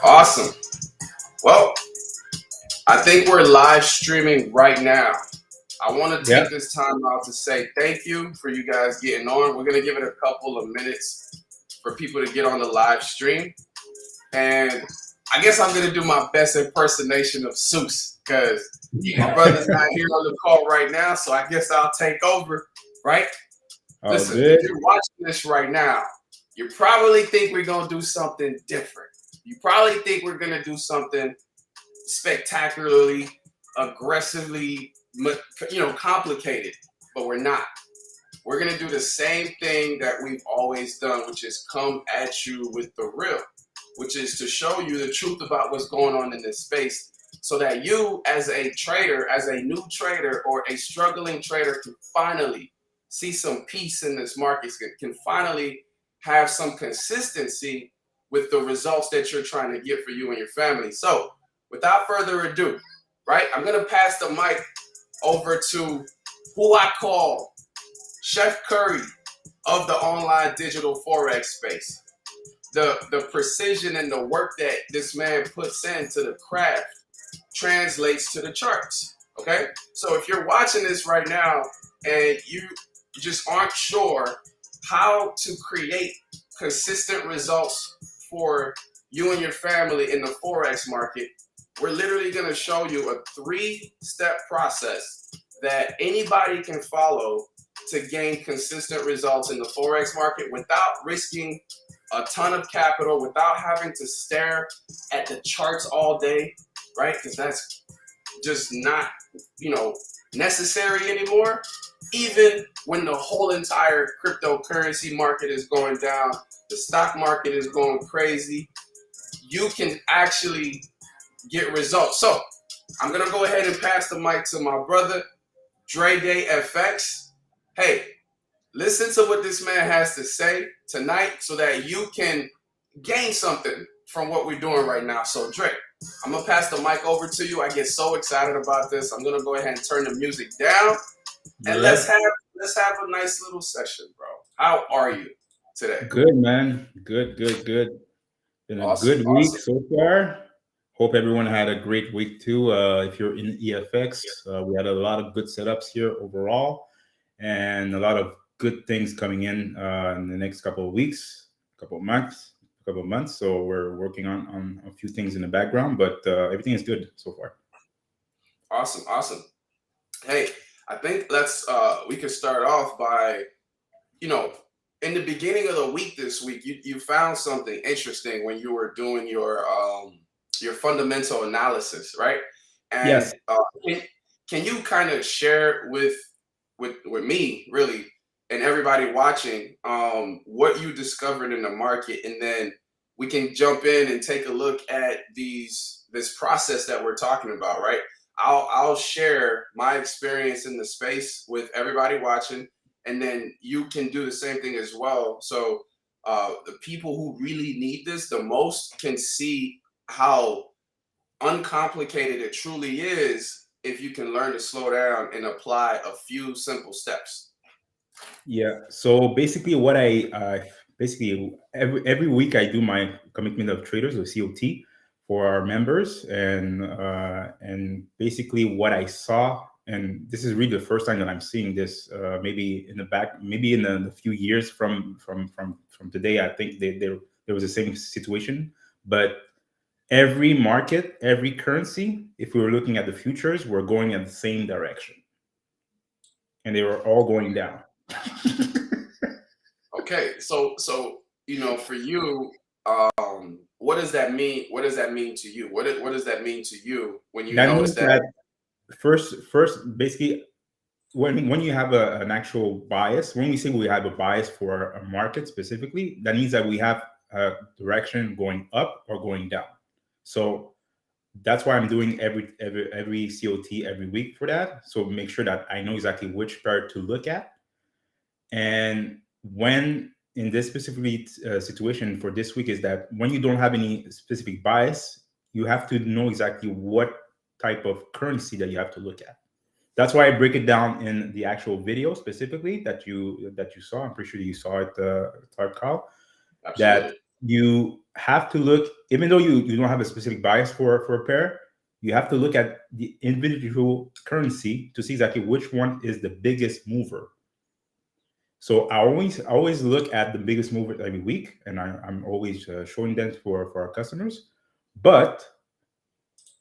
Awesome. Well, I think we're live streaming right now. I want to Yeah. take this time out to say thank you for you guys getting on. We're going to give it a couple of minutes for people to get on the live stream. And I guess I'm going to do my best impersonation of Seuss because my brother's not here on the call right now. So I guess I'll take over, right? All Listen, if good. you're watching this right now, you probably think we're going to do something different. You probably think we're going to do something spectacularly, aggressively, complicated, but we're not. We're going to do the same thing that we've always done, which is come at you with the real, which is to show you the truth about what's going on in this space so that you, as a trader, as a new trader or a struggling trader, can finally see some peace in this market, can finally have some consistency with the results that you're trying to get for you and your family. So without further ado, right, I'm going to pass the mic over to who I call Chef Curry of the online digital Forex space. The precision and the work that this man puts into the craft translates to the charts. Okay? So if you're watching this right now and you just aren't sure how to create consistent results for you and your family in the Forex market, we're literally going to show you a 3-step process that anybody can follow to gain consistent results in the Forex market without risking a ton of capital, without having to stare at the charts all day, right? Because that's just not, necessary anymore. Even when the whole entire cryptocurrency market is going down, the stock market is going crazy, you can actually get results. So I'm going to go ahead and pass the mic to my brother, Dre Day FX. Hey, listen to what this man has to say tonight so that you can gain something from what we're doing right now. So Dre, I'm going to pass the mic over to you. I get so excited about this. I'm going to go ahead and turn the music down and let's Yeah. have a nice little session, bro. How are you today? Good, man. Good. Been a Awesome, good week awesome. so far. Hope everyone had a great week too. If you're in EFX, we had a lot of good setups here overall, and a lot of good things coming in the next couple of weeks, couple of months. So we're working on a few things in the background, but everything is good so far. Awesome. Hey, I think we can start off by, you know, in the beginning of the week this week, you found something interesting when you were doing your fundamental analysis, right? And Yes. can you kind of share with me really and everybody watching what you discovered in the market, and then we can jump in and take a look at this process that we're talking about, right? I'll share my experience in the space with everybody watching, and then you can do the same thing as well. So the people who really need this the most can see how uncomplicated it truly is if you can learn to slow down and apply a few simple steps. Yeah. So basically, what basically every week I do my commitment of traders or COT for our members, and basically what I saw, and this is really the first time that I'm seeing this. Maybe in the back, maybe in the few years from today, I think there was the same situation, but every market, every currency, if we were looking at the futures, were going in the same direction, and they were all going down. Okay, so for you, what does that mean? What does that mean to you? What does that mean to you when you That notice means that? that first, basically, when you have an actual bias, when we say we have a bias for a market specifically, that means that we have a direction going up or going down. So that's why I'm doing every COT every week for that. So make sure that I know exactly which pair to look at. And when in this specific situation for this week is that when you don't have any specific bias, you have to know exactly what type of currency that you have to look at. That's why I break it down in the actual video specifically that you saw. I'm pretty sure you saw it, Carl. That Absolutely. you have to look, even though you don't have a specific bias for a pair, you have to look at the individual currency to see exactly which one is the biggest mover. So I always look at the biggest mover every week, and I'm always showing them for our customers. But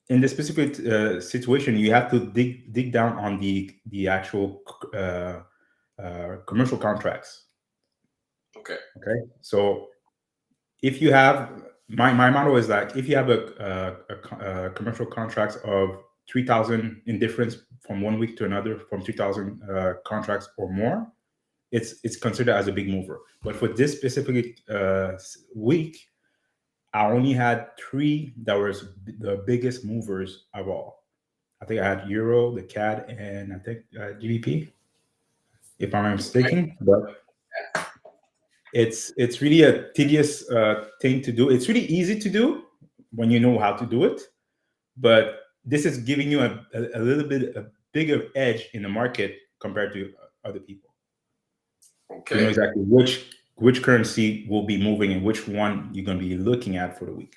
in this specific situation, you have to dig down on the actual commercial contracts. Okay. Okay, so if you have my model is that if you have a commercial contracts of 3,000 in difference from one week to another, from 3,000 contracts or more, it's considered as a big mover. But for this specific week, I only had three that was the biggest movers of all. I think I had Euro, the CAD, and I think GBP, if I'm not Okay. mistaken. But it's really a tedious thing to do. It's really easy to do when you know how to do it, but this is giving you a little bit a bigger edge in the market compared to other people. To know Okay. exactly which currency will be moving and which one you're going to be looking at for the week.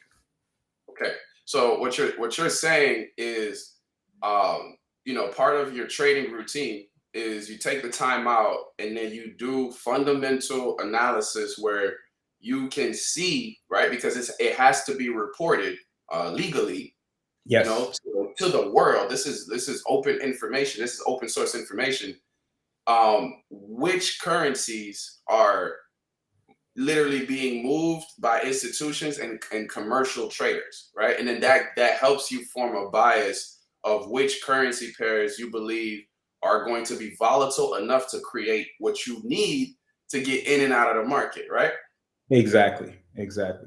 Okay. So what you're saying is, part of your trading routine is you take the time out and then you do fundamental analysis where you can see, right? Because it has to be reported legally, Yes, to the world. This is open information. This is open source information. Which currencies are literally being moved by institutions and commercial traders, right? And then that helps you form a bias of which currency pairs you believe are going to be volatile enough to create what you need to get in and out of the market, right? exactly.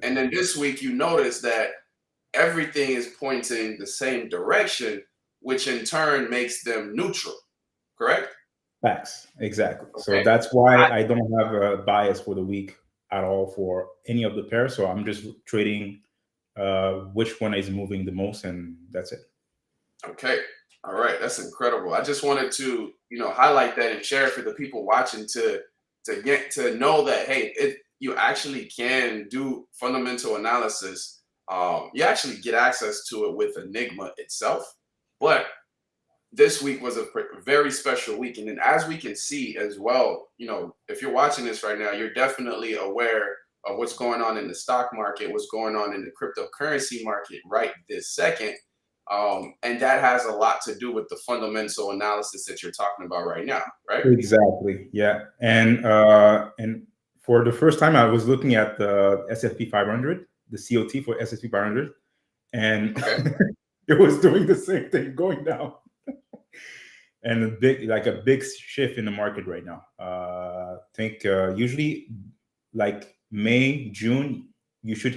And then this week you notice that everything is pointing the same direction, which in turn makes them neutral, correct? Facts, exactly. So Okay. that's why I don't have a bias for the week at all for any of the pairs. So I'm just trading which one is moving the most, and that's it. Okay. All right. That's incredible. I just wanted to, highlight that and share it for the people watching to get to know that, hey, you actually can do fundamental analysis. You actually get access to it with Enigma itself. But this week was a very special week. And then as we can see as well, if you're watching this right now, you're definitely aware of what's going on in the stock market, what's going on in the cryptocurrency market right this second. And that has a lot to do with the fundamental analysis that you're talking about right now, right? Exactly. Yeah. And for the first time, I was looking at the S&P 500, the COT for S&P 500, and Okay. it was doing the same thing, going down, and a big shift in the market right now. I think usually like May, June, you should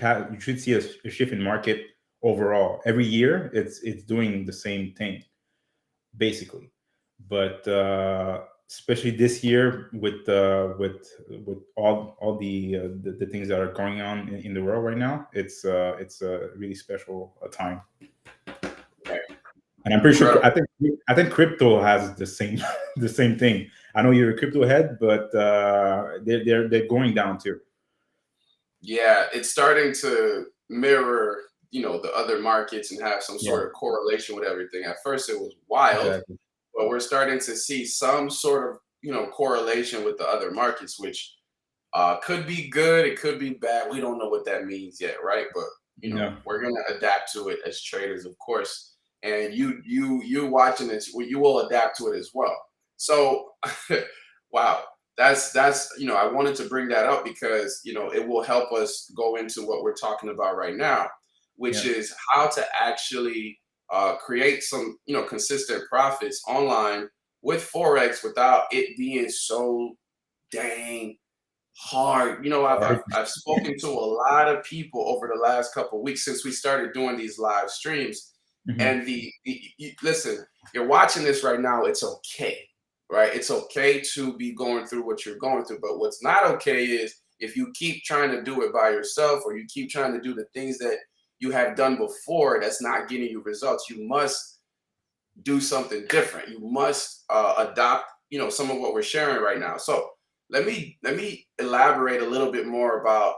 see a shift in market overall. Every year, it's doing the same thing basically. But especially this year with all the things that are going on in the world right now, it's a really special time. Okay. And I'm pretty sure Incredible. I think crypto has the same the same thing. I know you're a crypto head, but they're going down too. Yeah, it's starting to mirror, the other markets and have some Yeah, sort of correlation with everything. At first, it was wild, exactly. but we're starting to see some sort of, correlation with the other markets, which could be good, it could be bad. We don't know what that means yet, right? But No, we're gonna adapt to it as traders, of course. And you watching it, you will adapt to it as well. So, wow, that's I wanted to bring that up because it will help us go into what we're talking about right now, which yeah, is how to actually create some consistent profits online with Forex without it being so dang hard. I've spoken to a lot of people over the last couple of weeks since we started doing these live streams, Mhm. and listen, you're watching this right now. It's okay, right? It's okay to be going through what you're going through, but what's not okay is if you keep trying to do it by yourself or you keep trying to do the things that you have done before that's not getting you results. You must do something different. You must adopt, some of what we're sharing right now. So let me elaborate a little bit more about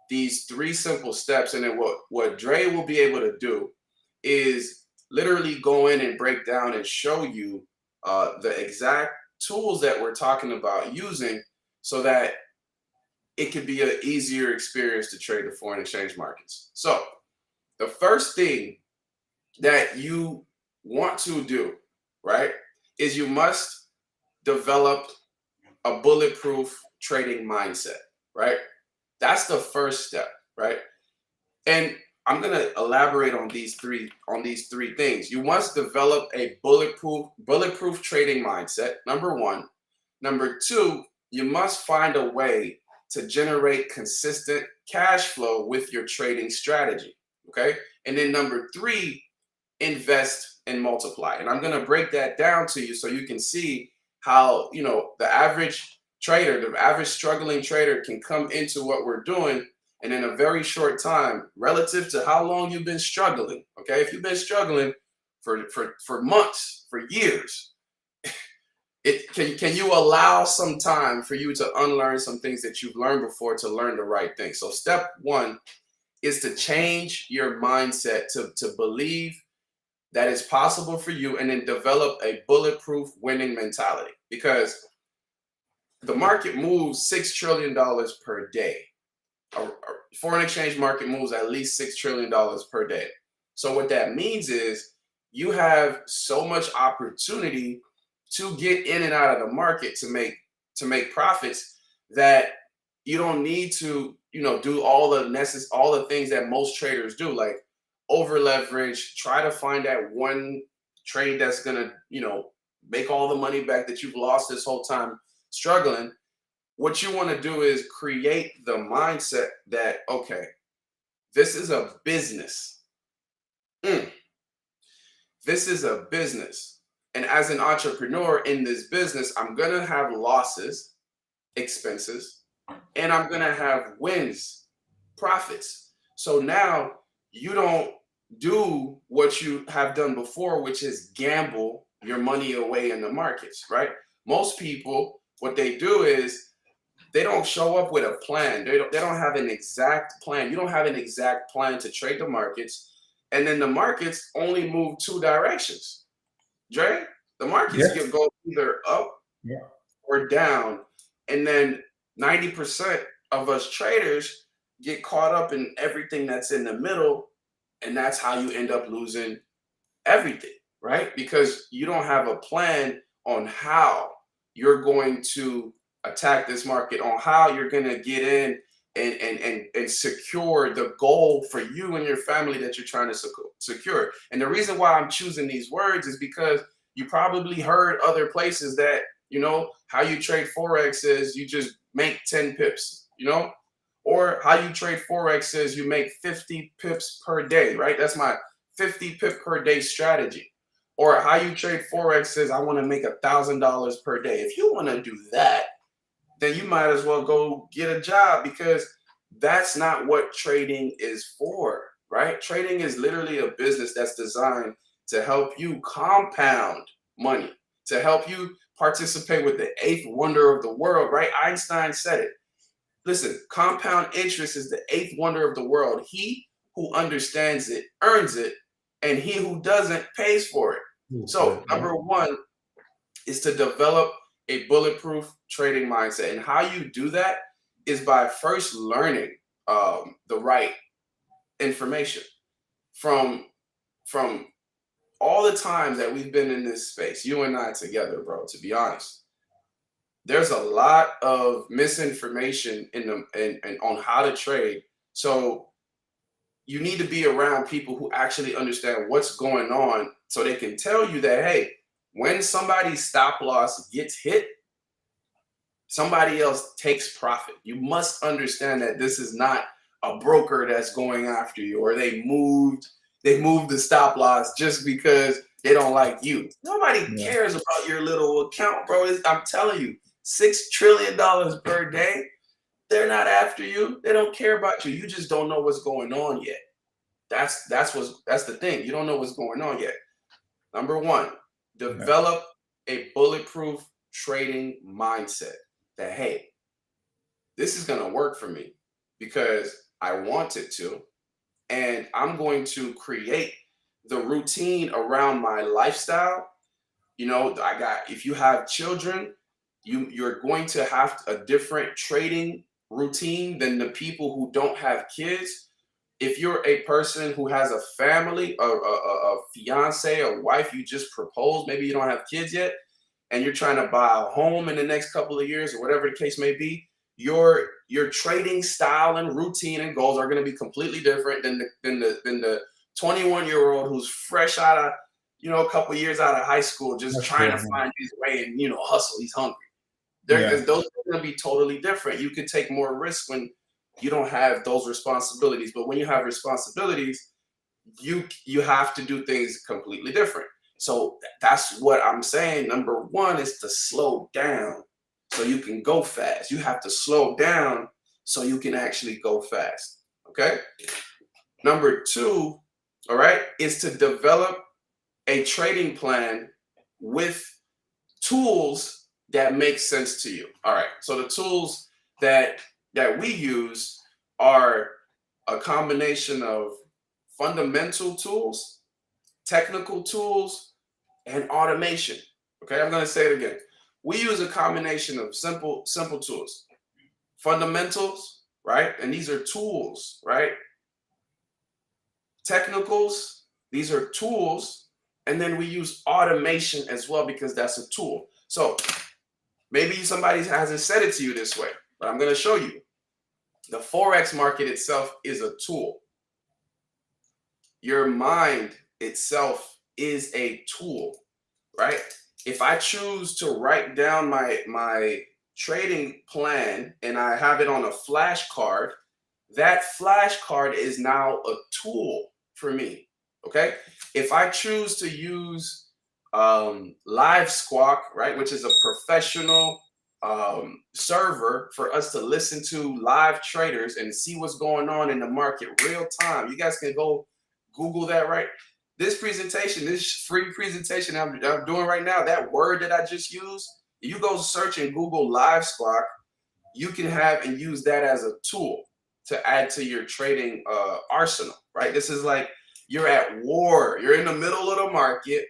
these 3 simple steps, and then what Dre will be able to do is literally go in and break down and show you the exact tools that we're talking about using, so that it could be an easier experience to trade the foreign exchange markets. So the first thing that you want to do, right, is you must develop a bulletproof trading mindset, right? That's the first step, right? And I'm gonna elaborate on these three things. You must develop a bulletproof trading mindset. Number one. Number two, you must find a way to generate consistent cash flow with your trading strategy. Okay. And then number three, invest and multiply. And I'm going to break that down to you so you can see how, the average trader, the average struggling trader can come into what we're doing and in a very short time relative to how long you've been struggling. Okay. If you've been struggling for months, for years, can you allow some time for you to unlearn some things that you've learned before to learn the right thing? So step one is to change your mindset to believe that it's possible for you, and then develop a bulletproof winning mentality, because the market moves $6 trillion per day. A foreign exchange market moves at least $6 trillion per day. So what that means is you have so much opportunity to get in and out of the market to make profits, that you don't need to do all the things that most traders do, like over leverage, try to find that one trade that's gonna make all the money back that you've lost this whole time struggling. What you want to do is create the mindset that, okay, this is a business. This is a business. And as an entrepreneur in this business, I'm going to have losses, expenses, and I'm going to have wins, profits. So now you don't do what you have done before, which is gamble your money away in the markets, right? Most people, what they do is they don't show up with a plan. They don't have an exact plan. You don't have an exact plan to trade the markets. And then the markets only move 2 directions. Dre, the markets Yes. can go either up Yeah. or down. And then 90% of us traders get caught up in everything that's in the middle. And that's how you end up losing everything, right? Because you don't have a plan on how you're going to attack this market, on how you're going to get in and secure the goal for you and your family that you're trying to secure. And the reason why I'm choosing these words is because you probably heard other places that, how you trade Forex is you just make 10 pips, or how you trade Forex is you make 50 pips per day, right? That's my 50 pip per day strategy. Or how you trade Forex says I want to make $1,000 per day. If you want to do that, then you might as well go get a job, because that's not what trading is for, right? Trading is literally a business that's designed to help you compound money, to help you participate with the eighth wonder of the world, right? Einstein said it. Listen, compound interest is the eighth wonder of the world. He who understands it earns it, and he who doesn't pays for it. So, Yeah. number one is to develop a bulletproof trading mindset. And how you do that is by first learning the right information from all the time that we've been in this space, you and I together, bro. To be honest, there's a lot of misinformation in on how to trade. So you need to be around people who actually understand what's going on, so they can tell you that, hey, when somebody's stop loss gets hit, somebody else takes profit. You must understand that this is not a broker that's going after you, or they moved the stop loss just because they don't like you. Nobody Yeah. cares about your little account, bro. I'm telling you, $6 trillion per day. They're not after you. They don't care about you. You just don't know what's going on yet. That's the thing. You don't know what's going on yet. Number one, Yeah. develop a bulletproof trading mindset that, hey, this is going to work for me, because I want it to, and I'm going to create the routine around my lifestyle. You know, if you have children, you're going to have a different trading routine than the people who don't have kids. If you're a person who has a family, a fiance, a wife, you just proposed, maybe you don't have kids yet, and you're trying to buy a home in the next couple of years or whatever the case may be, your trading style and routine and goals are going to be completely different than the 21-year-old who's fresh out of, a couple of years out of high school, just That's trying true. to find his way and hustle. He's hungry. Yeah. Those are going to be totally different. You could take more risk when you don't have those responsibilities, but when you have responsibilities, you have to do things completely different. So that's what I'm saying. Number one is to slow down so you can go fast. You have to slow down so you can actually go fast. Okay. Number two, all right, is to develop a trading plan with tools that make sense to you. All right. So the tools that we use are a combination of fundamental tools, technical tools, and automation. Okay, I'm going to say it again. We use a combination of simple tools, fundamentals, right? And these are tools, right? Technicals, these are tools, and then we use automation as well because that's a tool. So maybe somebody hasn't said it to you this way, but I'm going to show you. The Forex market itself is a tool. Your mind itself is a tool, right? If I choose to write down my trading plan and I have it on a flashcard, that flashcard is now a tool for me. Okay. If I choose to use Live Squawk, right, which is a professional server for us to listen to live traders and see what's going on in the market real time. You guys can go Google that, right? This presentation, this free presentation I'm doing right now, that word that I just used, you go search and Google Live Squawk, you can have and use that as a tool to add to your trading arsenal, right? This is like you're at war. You're in the middle of the market.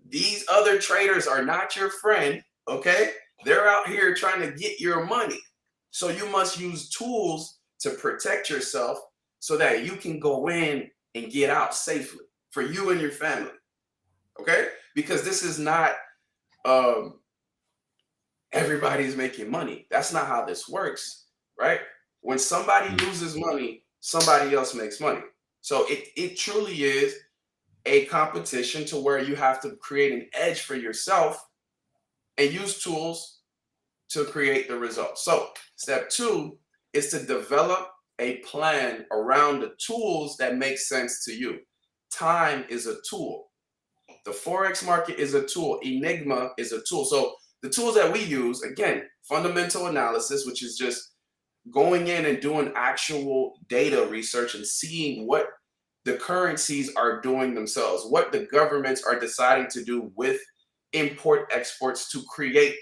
These other traders are not your friend, okay? They're out here trying to get your money. So you must use tools to protect yourself so that you can go in and get out safely for you and your family, okay? Because this is not everybody's making money. That's not how this works, right? When somebody loses money, somebody else makes money. So it truly is a competition to where you have to create an edge for yourself and use tools to create the results. So step two is to develop a plan around the tools that make sense to you. Time is a tool. The Forex market is a tool. Enigma is a tool. So the tools that we use, again, fundamental analysis, which is just going in and doing actual data research and seeing what the currencies are doing themselves, what the governments are deciding to do with import exports to create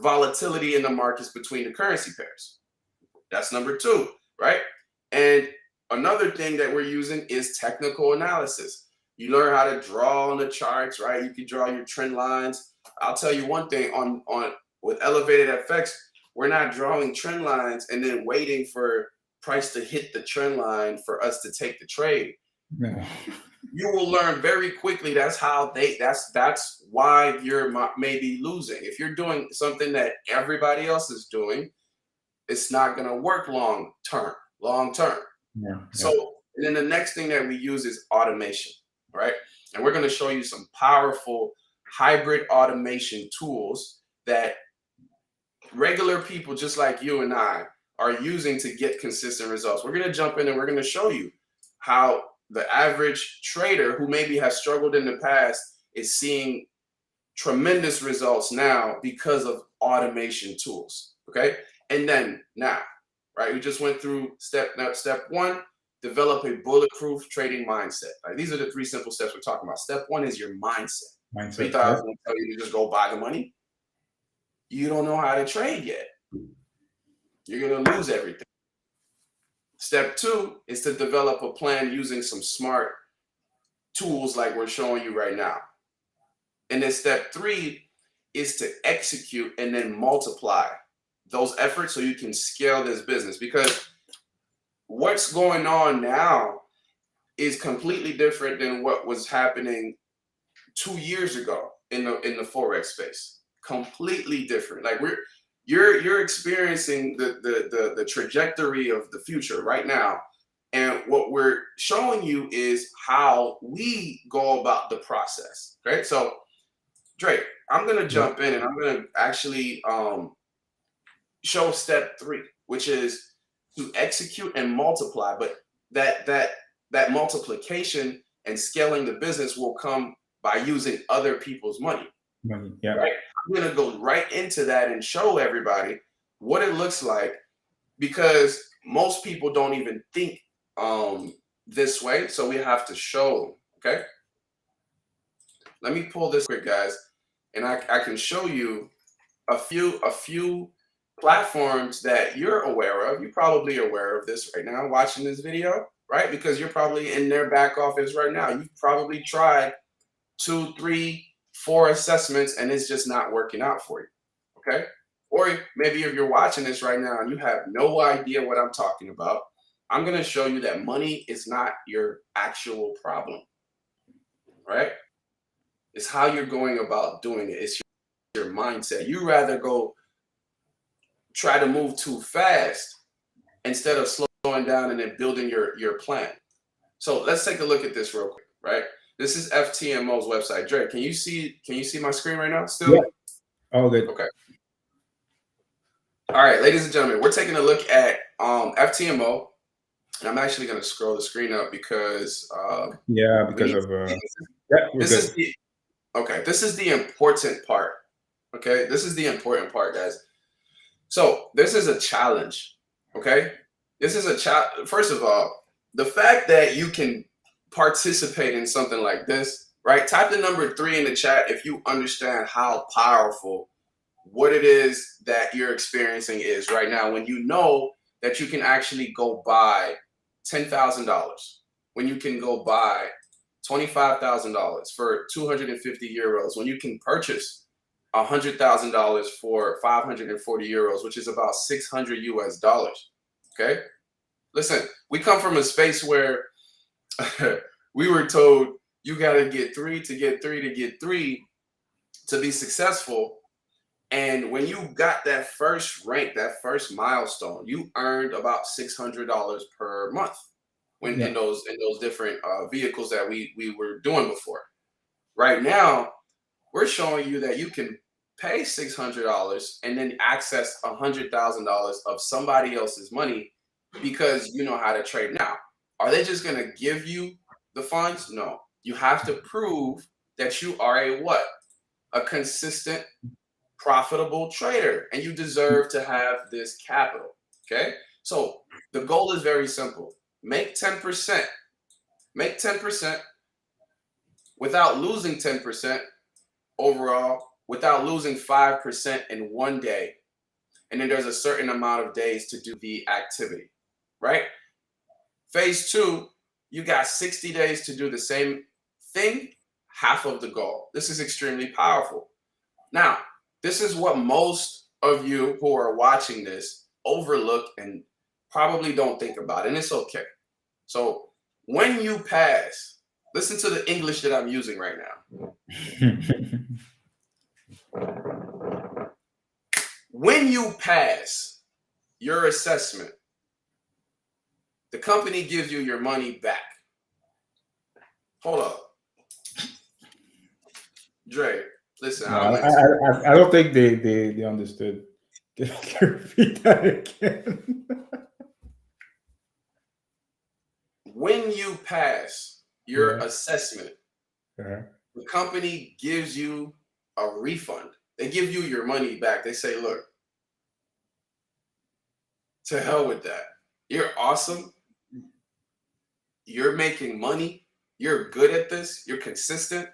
volatility in the markets between the currency pairs. That's number two, right? And another thing that we're using is technical analysis. You learn how to draw on the charts, right? You can draw your trend lines. I'll tell you one thing on with elevated FX, we're not drawing trend lines and then waiting for price to hit the trend line for us to take the trade. No. You will learn very quickly that's why you're maybe losing. If you're doing something that everybody else is doing, it's not going to work long term. Yeah. So, and then the next thing that we use is automation, right? And we're going to show you some powerful hybrid automation tools that regular people just like you and I are using to get consistent results. We're going to jump in and we're going to show you how the average trader who maybe has struggled in the past is seeing tremendous results now because of automation tools. Okay. And then now, right, we just went through step one, develop a bulletproof trading mindset. Right? These are the three simple steps we're talking about. Step one is your mindset. So you thought I was going to tell you to just go buy the money? You don't know how to trade yet. You're going to lose everything. Step 2 is to develop a plan using some smart tools like we're showing you right now. And then step 3 is to execute and then multiply those efforts so you can scale this business. Because what's going on now is completely different than what was happening 2 years ago in the Forex space. Completely different. Like you're experiencing the trajectory of the future right now. And what we're showing you is how we go about the process. Okay. So Drake, I'm gonna Yeah. jump in and I'm gonna actually show step 3, which is to execute and multiply. But that multiplication and scaling the business will come by using other people's money. Money. Yeah. Right? I'm gonna go right into that and show everybody what it looks like, because most people don't even think this way. So we have to show them. Okay. Let me pull this quick, guys, and I can show you a few platforms that you're aware of. You're probably aware of this right now watching this video, right? Because you're probably in their back office right now. You've probably tried 2, 3, 4 assessments and it's just not working out for you. Okay. Or maybe if you're watching this right now and you have no idea what I'm talking about, I'm going to show you that money is not your actual problem, right? It's how you're going about doing it. It's your mindset. You rather go try to move too fast instead of slowing down and then building your plan. So let's take a look at this real quick, right? This is FTMO's website. Drake, can you see my screen right now still? Yeah. All good. Okay. All right, ladies and gentlemen, we're taking a look at FTMO, and I'm actually going to scroll the screen up because because of this is the important part. Okay, this is the important part, guys. So this is a challenge. Okay, this is a challenge. First of all, the fact that you can participate in something like this, right? Type the number 3 in the chat if you understand how powerful what it is that you're experiencing is right now, when you know that you can actually go buy $10,000, when you can go buy $25,000 for 250 euros, when you can purchase $100,000 for 540 euros, which is about 600 US dollars. Okay. Listen, we come from a space where we were told you got to get 3 to get 3 to get 3 to be successful. And when you got that first rank, that first milestone, you earned about $600 per month when in those different vehicles that we were doing before. Right now, we're showing you that you can pay $600 and then access $100,000 of somebody else's money because you know how to trade. Now, are they just going to give you the funds? No. You have to prove that you are a consistent, profitable trader, and you deserve to have this capital. Okay. So the goal is very simple. Make 10%. Make 10% without losing 10% overall, without losing 5% in one day. And then there's a certain amount of days to do the activity, right? Phase 2, you got 60 days to do the same thing, half of the goal. This is extremely powerful. Now, this is what most of you who are watching this overlook and probably don't think about, and it's okay. So when you pass, listen to the English that I'm using right now. When you pass your assessment, the company gives you your money back. Hold up. Dre, listen. No, I don't think they understood. Can you repeat that again? When you pass your assessment, the company gives you a refund. They give you your money back. They say, look, to hell with that. You're awesome. You're making money. You're good at this. You're consistent.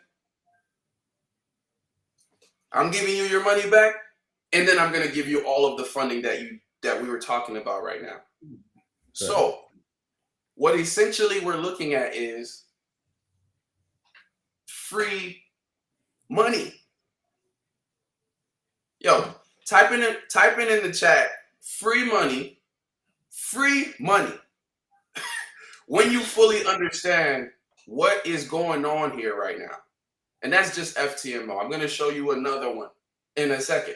I'm giving you your money back, and then I'm going to give you all of the funding that we were talking about right now. So What essentially we're looking at is free money. Yo, typing in the chat, free money, free money. When you fully understand what is going on here right now. And that's just FTMO. I'm going to show you another one in a second.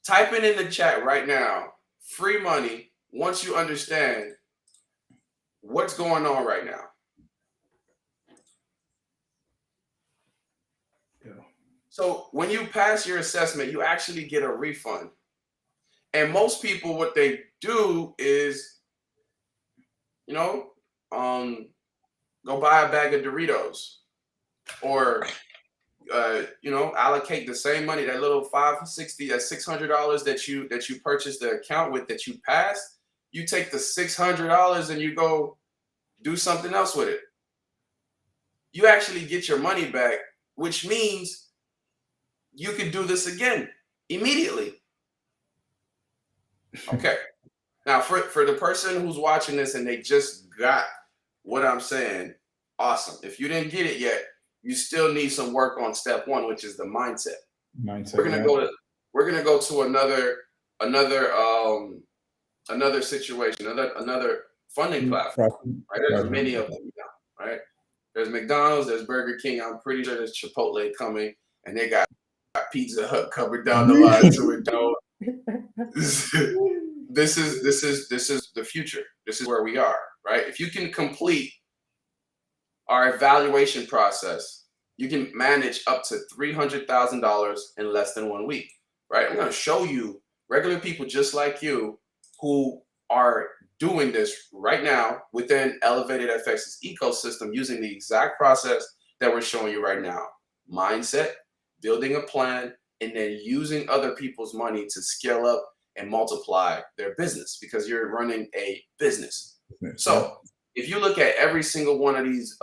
Typing in the chat right now, free money, once you understand what's going on right now. Yeah. So when you pass your assessment, you actually get a refund. And most people, what they do is, you know, go buy a bag of Doritos, or allocate the same money, that little $560, that $600 that you purchased the account with, that you passed. You take the $600 and you go do something else with it. You actually get your money back, which means you can do this again immediately. Okay. Now, for the person who's watching this and they just got what I'm saying, awesome. If you didn't get it yet, you still need some work on step one, which is the mindset. We're gonna go to another situation, another funding platform. Right? There's many of them now, right? There's McDonald's, there's Burger King. I'm pretty sure there's Chipotle coming, and they got Pizza Hut covered down the line to it. This is the future. This is where we are, right? If you can complete our evaluation process, you can manage up to $300,000 in less than 1 week, right? I'm going to show you regular people just like you who are doing this right now within Elevated FX's ecosystem using the exact process that we're showing you right now. Mindset, building a plan, and then using other people's money to scale up and multiply their business, because you're running a business. So if you look at every single one of these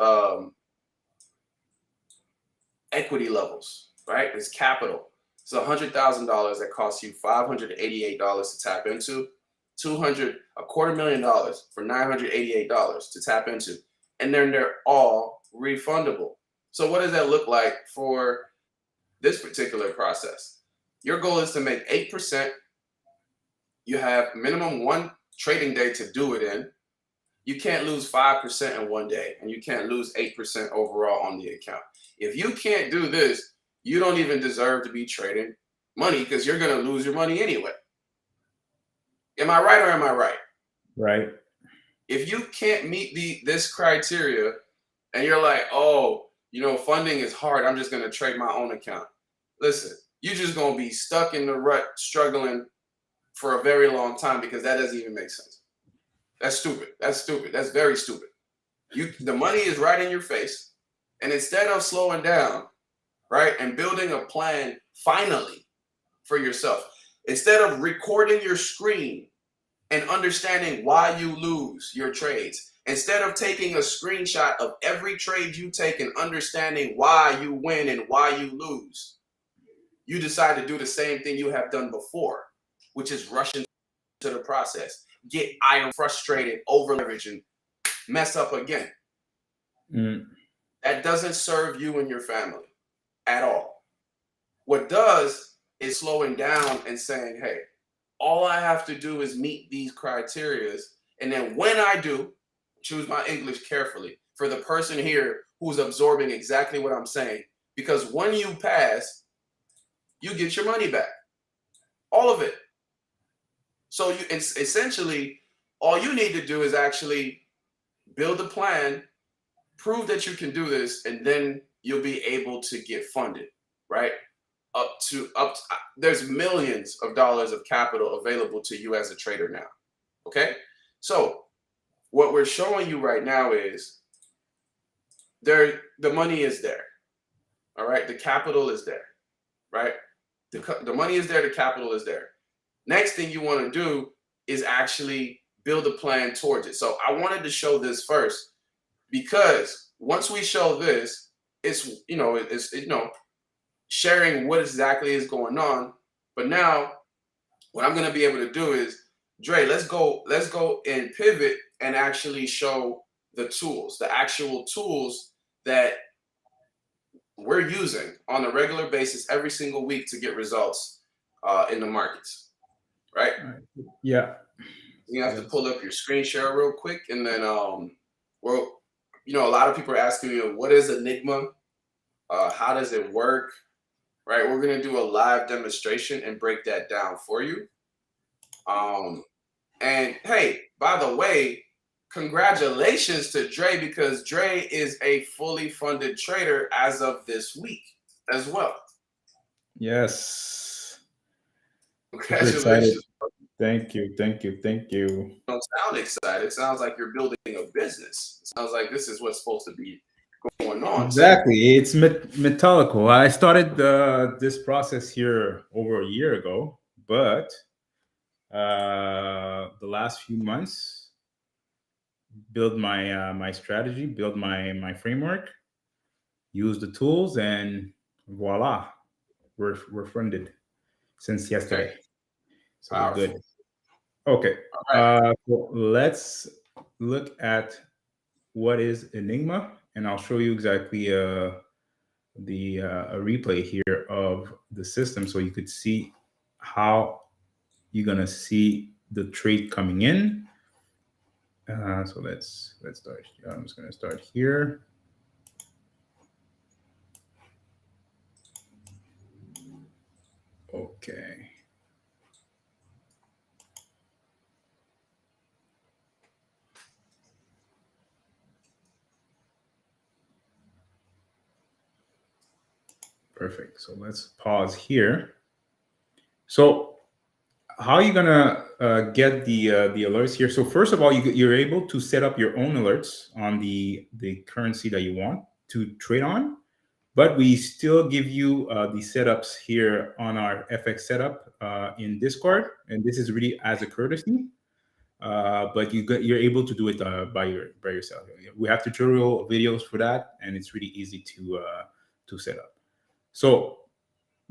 equity levels, right? It's capital. It's $100,000 that costs you $588 to tap into, $250,000 for $988 to tap into, and then they're all refundable. So what does that look like for this particular process? Your goal is to make 8%. You have minimum 1 trading day to do it in. You can't lose 5% in 1 day, and you can't lose 8% overall on the account. If you can't do this, you don't even deserve to be trading money, because you're going to lose your money anyway. Am I right or am I right? Right. If you can't meet this criteria and you're like, oh, funding is hard, I'm just going to trade my own account. Listen, you're just going to be stuck in the rut struggling for a very long time, because that doesn't even make sense. That's stupid. That's stupid. That's very stupid. The money is right in your face. And instead of slowing down, right, and building a plan finally for yourself, instead of recording your screen and understanding why you lose your trades, instead of taking a screenshot of every trade you take and understanding why you win and why you lose, you decide to do the same thing you have done before, which is rush into the process, get iron frustrated, over leverage, and mess up again. That doesn't serve you and your family at all. What does is slowing down and saying, hey, all I have to do is meet these criteria. And then when I do, choose my English carefully for the person here who's absorbing exactly what I'm saying. Because when you pass, you get your money back. All of it. So essentially, all you need to do is actually build a plan, prove that you can do this, and then you'll be able to get funded, right? There's millions of dollars of capital available to you as a trader now. Okay? So what we're showing you right now is the money is there. All right? The capital is there, right? The money is there, the capital is there. Next thing you want to do is actually build a plan towards it. So I wanted to show this first, because once we show this, it's sharing what exactly is going on. But now what I'm going to be able to do is Dre, let's go and pivot and actually show the tools, the actual tools that we're using on a regular basis every single week to get results in the markets, right? All right. Yeah. You So have to let's. pull up your screen share real quick, and then well, a lot of people are asking me, what is Enigma? How does it work? Right? We're gonna do a live demonstration and break that down for you. Um, and hey, by the way, congratulations to Dre because Dre is a fully funded trader as of this week as well. Yes. Super excited. Congratulations. Thank you. Thank you. Thank you. Don't sound excited. It sounds like you're building a business. It sounds like this is what's supposed to be going on. So Exactly. It's metallical. I started this process here over a year ago, but the last few months, build my strategy, build my framework, use the tools, and voila, we're funded since okay, yesterday. So we're good. powerful. Okay. All right. So let's look at what is Enigma, and I'll show you exactly a replay here of the system, so you could see how you're gonna see the trade coming in. So let's start. I'm just gonna start here. Okay. Perfect. So let's pause here. So how are you gonna get the alerts here? So first of all, you're able to set up your own alerts on the currency that you want to trade on, but we still give you the setups here on our FX setup in Discord, and this is really as a courtesy. But you're able to do it by yourself. We have tutorial videos for that, and it's really easy to set up. So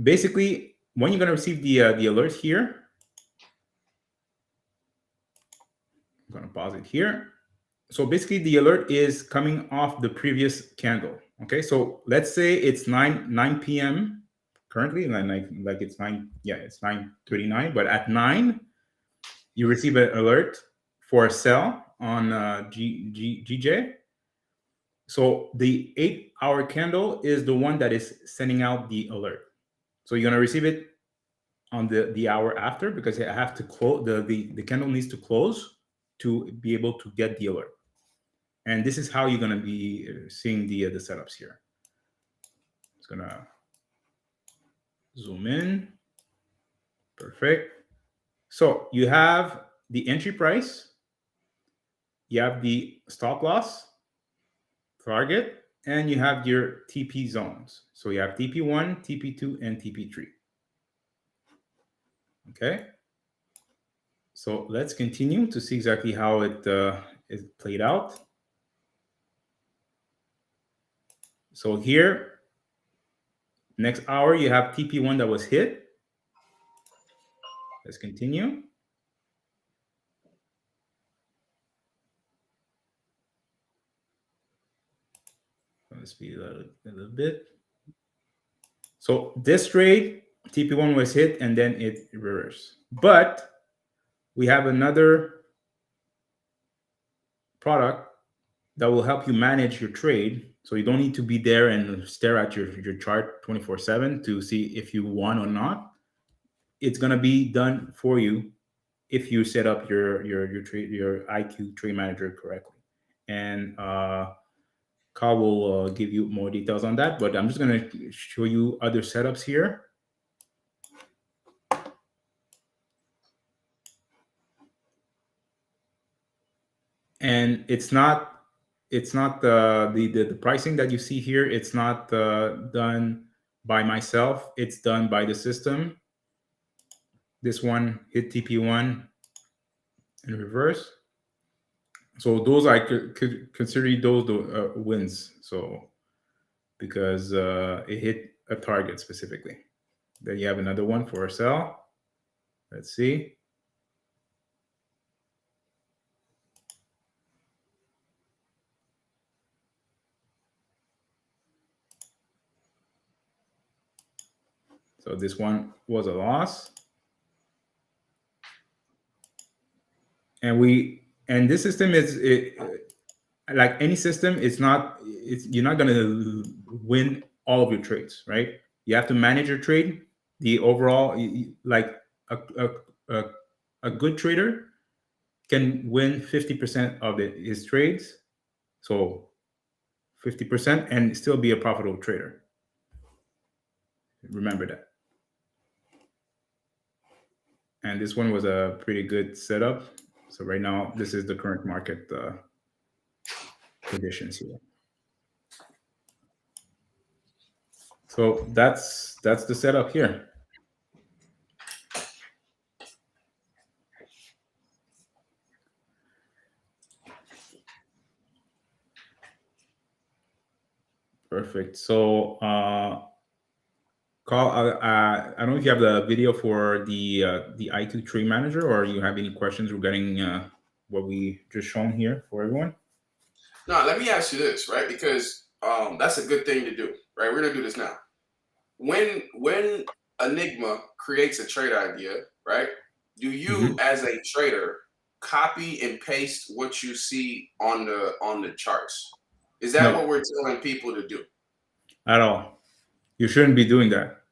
basically, when you're gonna receive the alert here, I'm gonna pause it here. So basically, the alert is coming off the previous candle. Okay, so let's say it's 9 p.m. currently, like it's 9. Yeah, it's 9:39. But at 9, you receive an alert for a sell on GJ. So the 8-hour candle is the one that is sending out the alert. So you're gonna receive it on the hour after, because I have to close the candle needs to close to be able to get the alert. And this is how you're gonna be seeing the setups here. It's gonna zoom in. Perfect. So you have the entry price, you have the stop loss, target, and you have your TP zones. So you have TP1, TP2, and TP3. Okay. So let's continue to see exactly how it is played out. So here, next hour, you have TP1 that was hit. Let's continue. Let's speed it up a little bit. So this trade, TP1 was hit and then it reversed. But we have another product that will help you manage your trade. So you don't need to be there and stare at your chart 24/7 to see if you won or not. It's gonna be done for you if you set up your trade, your IQ trade manager correctly. And Carl will give you more details on that. But I'm just gonna show you other setups here. And it's not the pricing that you see here, it's not done by myself, it's done by the system. This one hit TP1 in reverse, so those I could consider those wins, so because it hit a target specifically. Then you have another one for a sell. Let's see. So this one was a loss. And this system like any system, you're not going to win all of your trades, right? You have to manage your trade. The overall, like a, a, a, a good trader can win 50% of his trades. So 50% and still be a profitable trader. Remember that. And this one was a pretty good setup. So right now, this is the current market conditions here. So that's the setup here. Perfect. So, Carl, I don't know if you have the video for the I2 Trade Manager, or you have any questions regarding what we just shown here for everyone. No, let me ask you this, right? Because that's a good thing to do, right? We're gonna do this now. When Enigma creates a trade idea, right? Do you, as a trader, copy and paste what you see on the charts? Is that No, what we're telling people to do? at all. You shouldn't be doing that.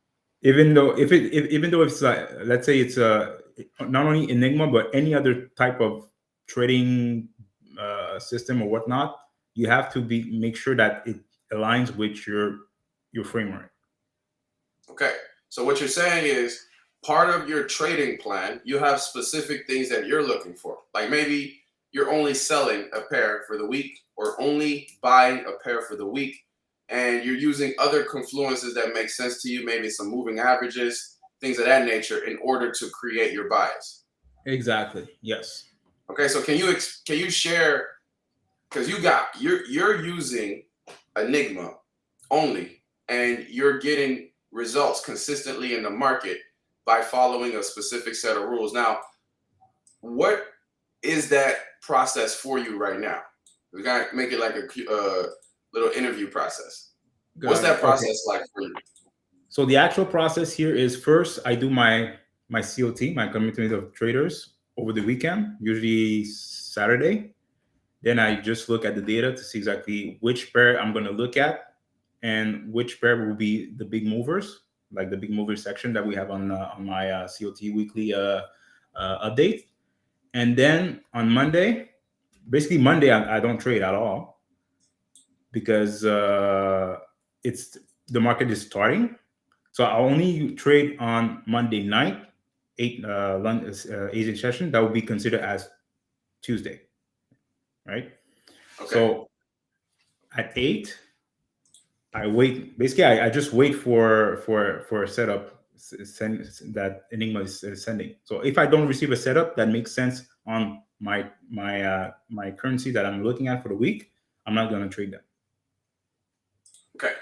Even though even though it's like, let's say it's not only Enigma but any other type of trading system or whatnot, you have to make sure that it aligns with your framework. Okay. So what you're saying is part of your trading plan, you have specific things that you're looking for. Like maybe you're only selling a pair for the week or only buying a pair for the week. And you're using other confluences that make sense to you, maybe some moving averages, things of that nature, in order to create your bias. Exactly. Yes. Okay. So can you share, because you're using Enigma only, and you're getting results consistently in the market by following a specific set of rules. Now, what is that process for you right now? We got to make it like a little interview process. What's that process like for you? So the actual process here is, first I do my COT, my commitment of traders, over the weekend, usually Saturday. Then I just look at the data to see exactly which pair I'm going to look at and which pair will be the big movers, like the big mover section that we have on my COT weekly update. And then on Monday, basically Monday, I don't trade at all because it's the market is starting. So I only trade on Monday night, 8 Asian session. That would be considered as Tuesday, right? Okay. So at 8, I wait. Basically, I just wait for a setup that Enigma is sending. So if I don't receive a setup that makes sense on my currency that I'm looking at for the week, I'm not going to trade them. Okay.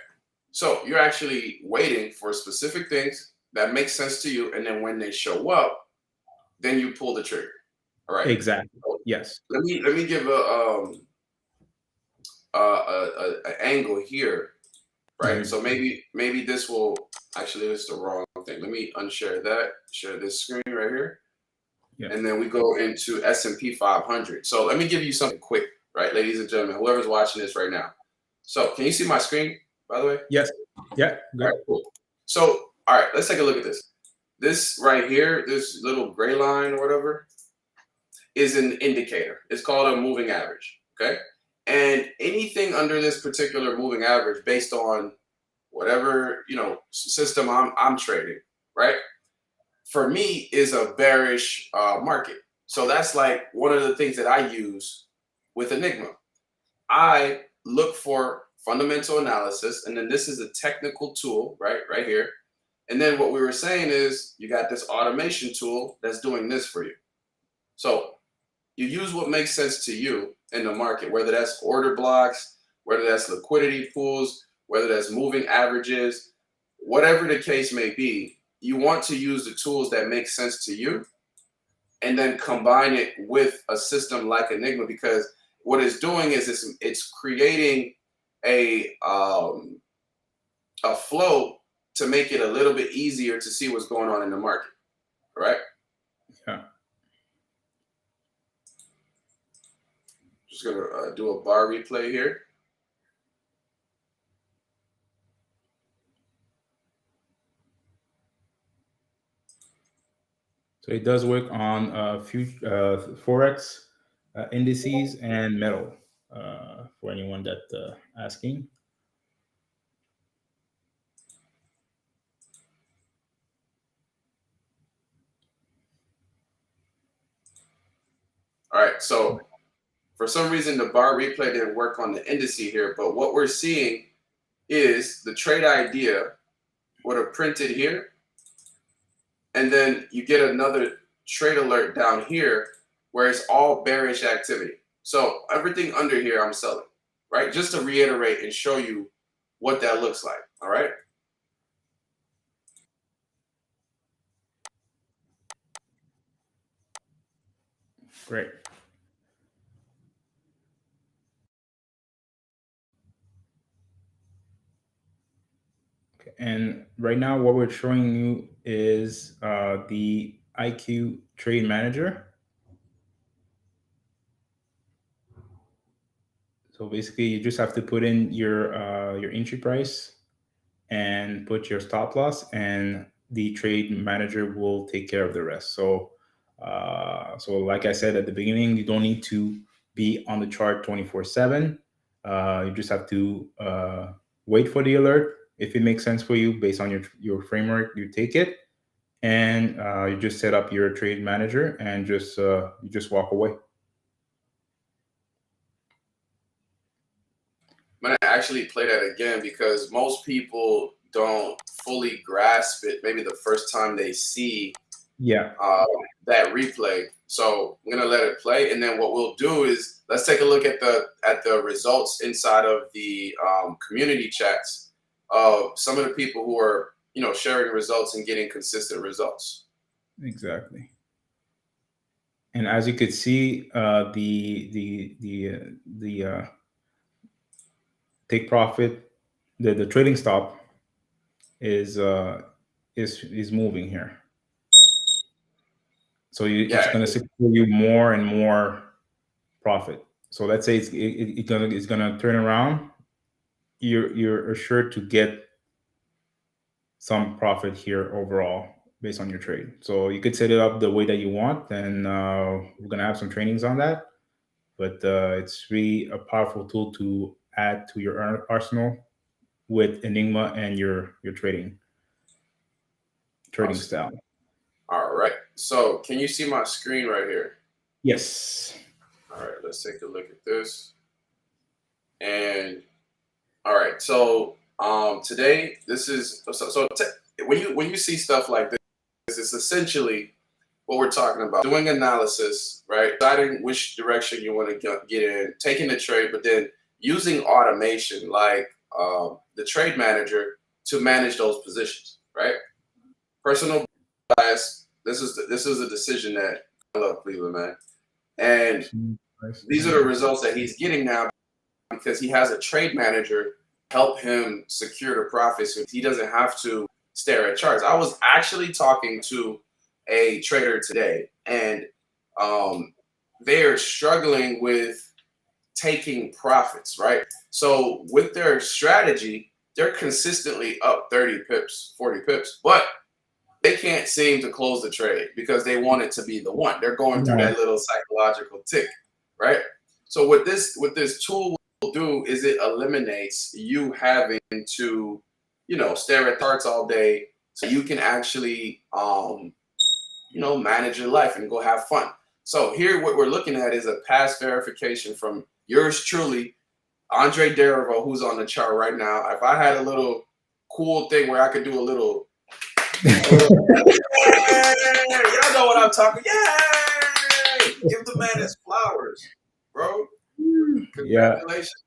So you're actually waiting for specific things that make sense to you, and then when they show up, then you pull the trigger. All right. Exactly. Yes. Let me give a angle here, right? Mhm. So maybe this will actually, this is the wrong thing. Let me unshare that. Share this screen right here, Yeah. and then we go into S&P 500. So let me give you something quick, right, ladies and gentlemen, whoever's watching this right now. So can you see my screen, by the way? Yes. Yeah. Good. All right, cool. So, all right, let's take a look at this. This right here, this little gray line or whatever, is an indicator. It's called a moving average, okay? And anything under this particular moving average, based on whatever system I'm trading, right? For me, is a bearish market. So that's like one of the things that I use with Enigma. I look for fundamental analysis, and then this is a technical tool, right here. And then what we were saying is you got this automation tool that's doing this for you. So you use what makes sense to you in the market, whether that's order blocks, whether that's liquidity pools, whether that's moving averages, whatever the case may be. You want to use the tools that make sense to you, and then combine it with a system like Enigma, because what it's doing is it's creating a flow to make it a little bit easier to see what's going on in the market, right? Yeah. Just gonna do a bar replay here. So it does work on Forex, indices, and metal, for anyone that asking. All right, so for some reason the bar replay didn't work on the indice here, but what we're seeing is the trade idea would have printed here, and then you get another trade alert down here where it's all bearish activity. So everything under here I'm selling, right? Just to reiterate and show you what that looks like, all right? Great. Okay. And right now, what we're showing you is the IQ Trade Manager. So basically, you just have to put in your entry price and put your stop loss, and the trade manager will take care of the rest. So, so like I said at the beginning, you don't need to be on the chart 24/7. You just have to wait for the alert. If it makes sense for you based on your framework, you take it, and you just set up your trade manager and you just walk away. I'm gonna actually play that again because most people don't fully grasp it. Maybe the first time they see that replay. So I'm gonna let it play, and then what we'll do is let's take a look at the results inside of the community chats of some of the people who are sharing results and getting consistent results. Exactly. And as you could see, the take profit, the trading stop is moving here. So it's going to secure you more and more profit. So let's say it's gonna turn around. You're assured to get some profit here overall based on your trade. So you could set it up the way that you want, and we're gonna have some trainings on that. But it's really a powerful tool to add to your arsenal with Enigma and your trading Awesome. style. All right. So can you see my screen right here? Yes. All right. Let's take a look at this. And all right. So today this is when you see stuff like this, it's essentially what we're talking about: doing analysis, right? Deciding which direction you want to get in, taking the trade, but then using automation like the trade manager to manage those positions, right? Personal bias. This is a decision that I love Cleveland, man, and these are the results that he's getting now because he has a trade manager help him secure the profits. So he doesn't have to stare at charts. I was actually talking to a trader today, and they're struggling with taking profits, right? So with their strategy, they're consistently up 30 pips, 40 pips, but they can't seem to close the trade because they want it to be the one. They're going through that little psychological tick, right? So what this tool will do is it eliminates you having to, stare at charts all day, so you can actually, manage your life and go have fun. So here, what we're looking at is a past verification from yours truly, Andre Derivo, who's on the chart right now. If I had a little cool thing where I could do a little, y'all know what I'm talking. Yay! Give the man his flowers, bro. Congratulations.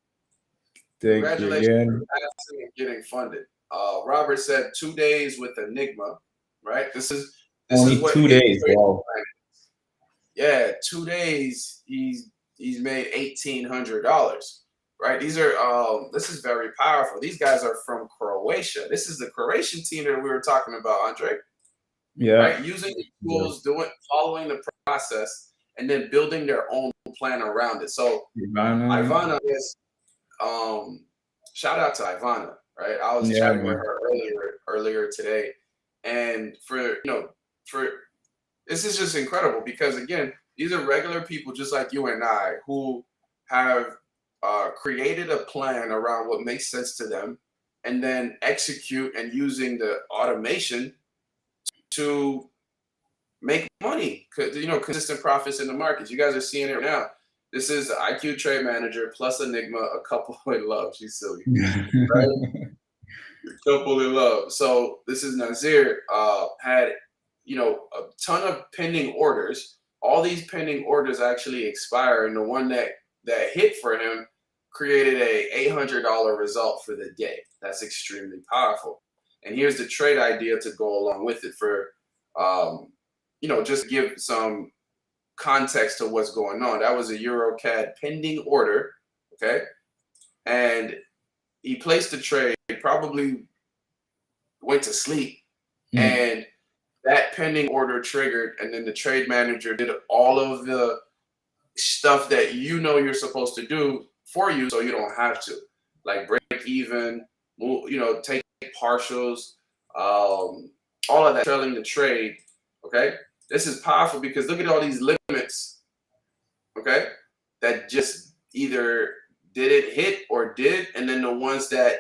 Thank you again. For passing and getting funded. Robert said 2 days with Enigma, right? This is only what 2 days. Wow. Yeah, 2 days. He's made $1,800. right? These are this is very powerful. These guys are from Croatia. This is the Croatian team that we were talking about, Andre, Yeah. right? Using the Yeah. tools, following the process, and then building their own plan around it. So Ivana. Ivana is shout out to Ivana, right? I was Yeah, chatting with man. her earlier today, and for this is just incredible because again, these are regular people just like you and I who have created a plan around what makes sense to them, and then execute and using the automation to make money. Consistent profits in the markets. You guys are seeing it now. This is the IQ Trade Manager plus Enigma, a couple in love. She's silly, right? Couple in love. So this is Nazir. Had a ton of pending orders. All these pending orders actually expire, and the one that hit for him created a $800 result for the day. That's extremely powerful. And here's the trade idea to go along with it for, just give some context to what's going on. That was a EuroCAD pending order, okay, and he placed the trade. Probably went to sleep, and that pending order triggered, and then the trade manager did all of the stuff that you're supposed to do for you, so you don't have to, like break even, take partials, all of that, trailing the trade. Okay, this is powerful because look at all these limits. Okay, that just either did it hit or did, and then the ones that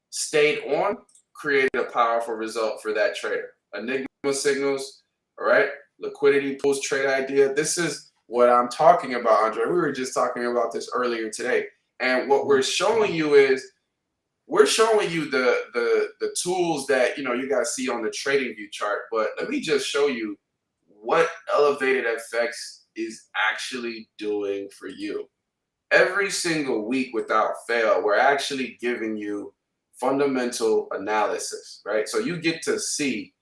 stayed on created a powerful result for that trader. Enigma signals, all right? Liquidity pools, trade idea. This is what I'm talking about, Andre. We were just talking about this earlier today. And what we're showing you is we're showing you the tools that you guys see on the trading view chart. But let me just show you what Elevated FX is actually doing for you. Every single week without fail, we're actually giving you fundamental analysis, right? So you get to see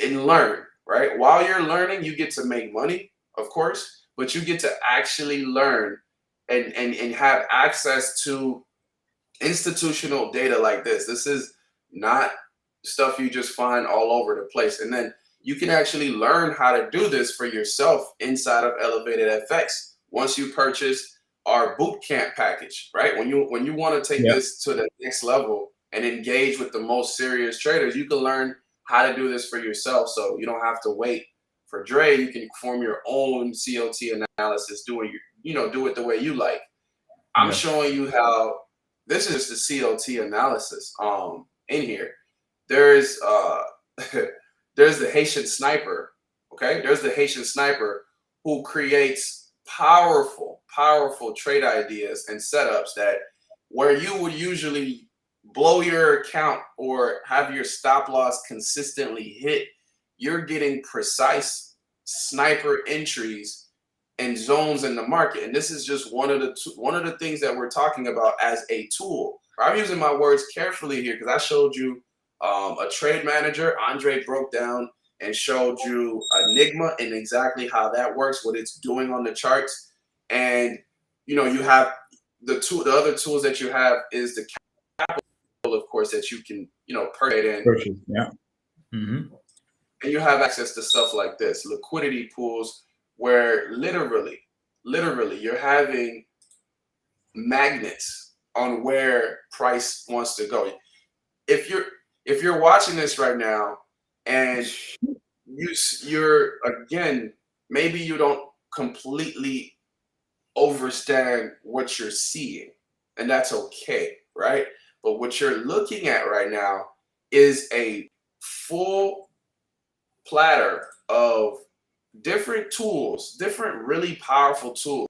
and learn, right? While you're learning, you get to make money, of course, but you get to actually learn and have access to institutional data like this. This is not stuff you just find all over the place. And then you can actually learn how to do this for yourself inside of Elevated FX once you purchase our boot camp package, right? When you want to take this to the next level and engage with the most serious traders, you can learn how to do this for yourself. So you don't have to wait for Dre. You can form your own COT analysis, do it the way you like. I'm showing you how this is the COT analysis in here. There's there's the Haitian sniper, okay? There's the Haitian sniper who creates powerful trade ideas and setups that where you would usually blow your account or have your stop loss consistently hit, you're getting precise sniper entries and zones in the market. And this is just one of the things that we're talking about as a tool. I'm using my words carefully here because I showed you a trade manager. Andre broke down and showed you Enigma and exactly how that works, what it's doing on the charts. And you have the other tools that you have is the capital, of course, that you can purchase in. Yeah. Mm-hmm. And you have access to stuff like this, liquidity pools, where literally you're having magnets on where price wants to go. If you're watching this right now and you're again, maybe you don't completely understand what you're seeing, and that's okay, right? But what you're looking at right now is a full platter of different tools, different really powerful tools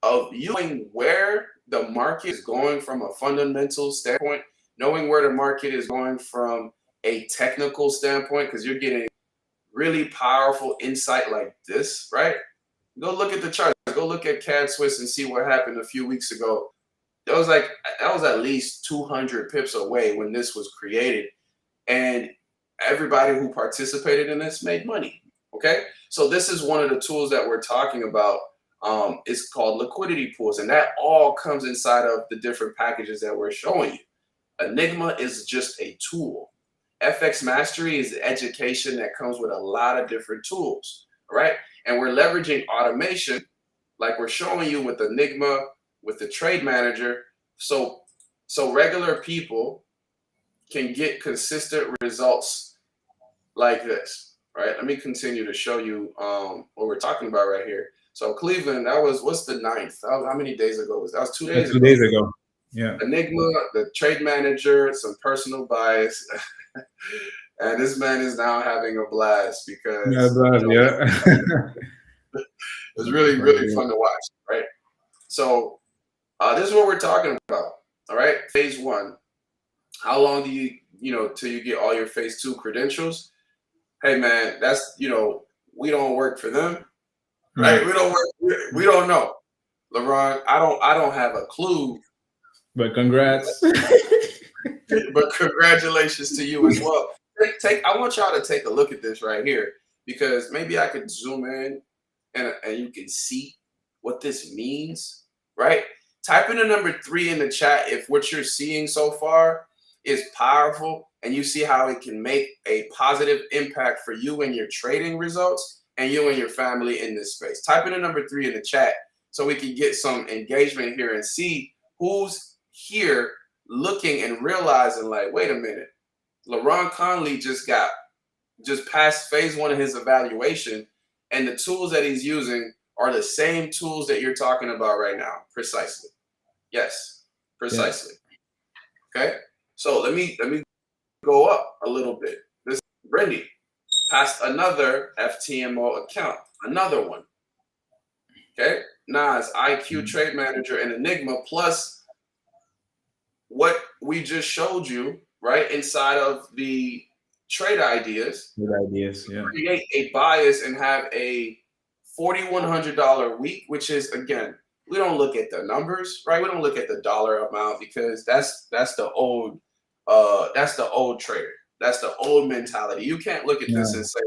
of you knowing where the market is going from a fundamental standpoint, knowing where the market is going from a technical standpoint, because you're getting really powerful insight like this, right? Go look at the charts. Go look at CAD Swiss and see what happened a few weeks ago. That was at least 200 pips away when this was created. And everybody who participated in this made money. Okay, so this is one of the tools that we're talking about It's called liquidity pools, and that all comes inside of the different packages that we're showing you. Enigma is just a tool. FX Mastery is education that comes with a lot of different tools, right? And we're leveraging automation, like we're showing you with Enigma, with the Trade Manager, so regular people can get consistent results like this, right? Let me continue to show you what we're talking about right here. So Cleveland, that was, what's the 9th? How many days ago was that? Was 2 days ago. 2 days ago. Yeah. Enigma, the Trade Manager, some personal bias. And this man is now having a blast because it's really, really fun to watch, right? So this is what we're talking about, all right? Phase 1. How long do you till you get all your phase 2 credentials? Hey man, that's, we don't work for them, right? We don't work. We don't know, LeBron. I don't have a clue. But congrats. But congratulations to you as well. I want y'all to take a look at this right here, because maybe I could zoom in and you can see what this means, right? Type in the number 3 in the chat if what you're seeing so far is powerful and you see how it can make a positive impact for you and your trading results and you and your family in this space. Type in the number 3 in the chat so we can get some engagement here and see who's here looking and realizing, like, wait a minute, LeBron Conley just passed phase 1 of his evaluation, and the tools that he's using are the same tools that you're talking about right now. Precisely. Yes, precisely. Yeah. Okay. So let me go up a little bit. This Brendy passed another FTMO account, another one. Okay. Nas, IQ Trade Manager, and Enigma, plus what we just showed you, right, inside of the trade ideas. Yeah. Create a bias and have a $4,100 week, which is, again, we don't look at the numbers, right? We don't look at the dollar amount, because that's the old trader. That's the old mentality. You can't look at this and say,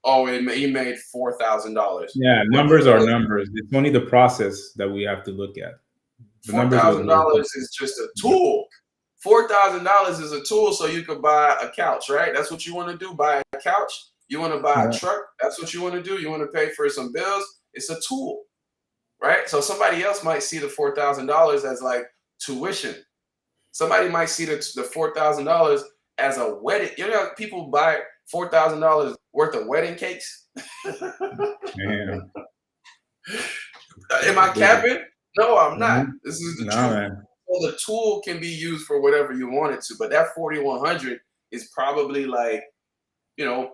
oh, he made $4,000. Yeah, numbers are numbers. It's only the process that we have to look at. $4,000 is just a tool. $4,000 is a tool so you could buy a couch, right? That's what you want to do, buy a couch. You want to buy a truck. That's what you want to do. You want to pay for some bills. It's a tool, right? So somebody else might see the $4,000 as like tuition. Somebody might see the $4,000 as a wedding. People buy $4,000 worth of wedding cakes. Man. Am I capping? No, I'm not. This is the truth. Man. So the tool can be used for whatever you want it to, but that 4,100 is probably like, 2%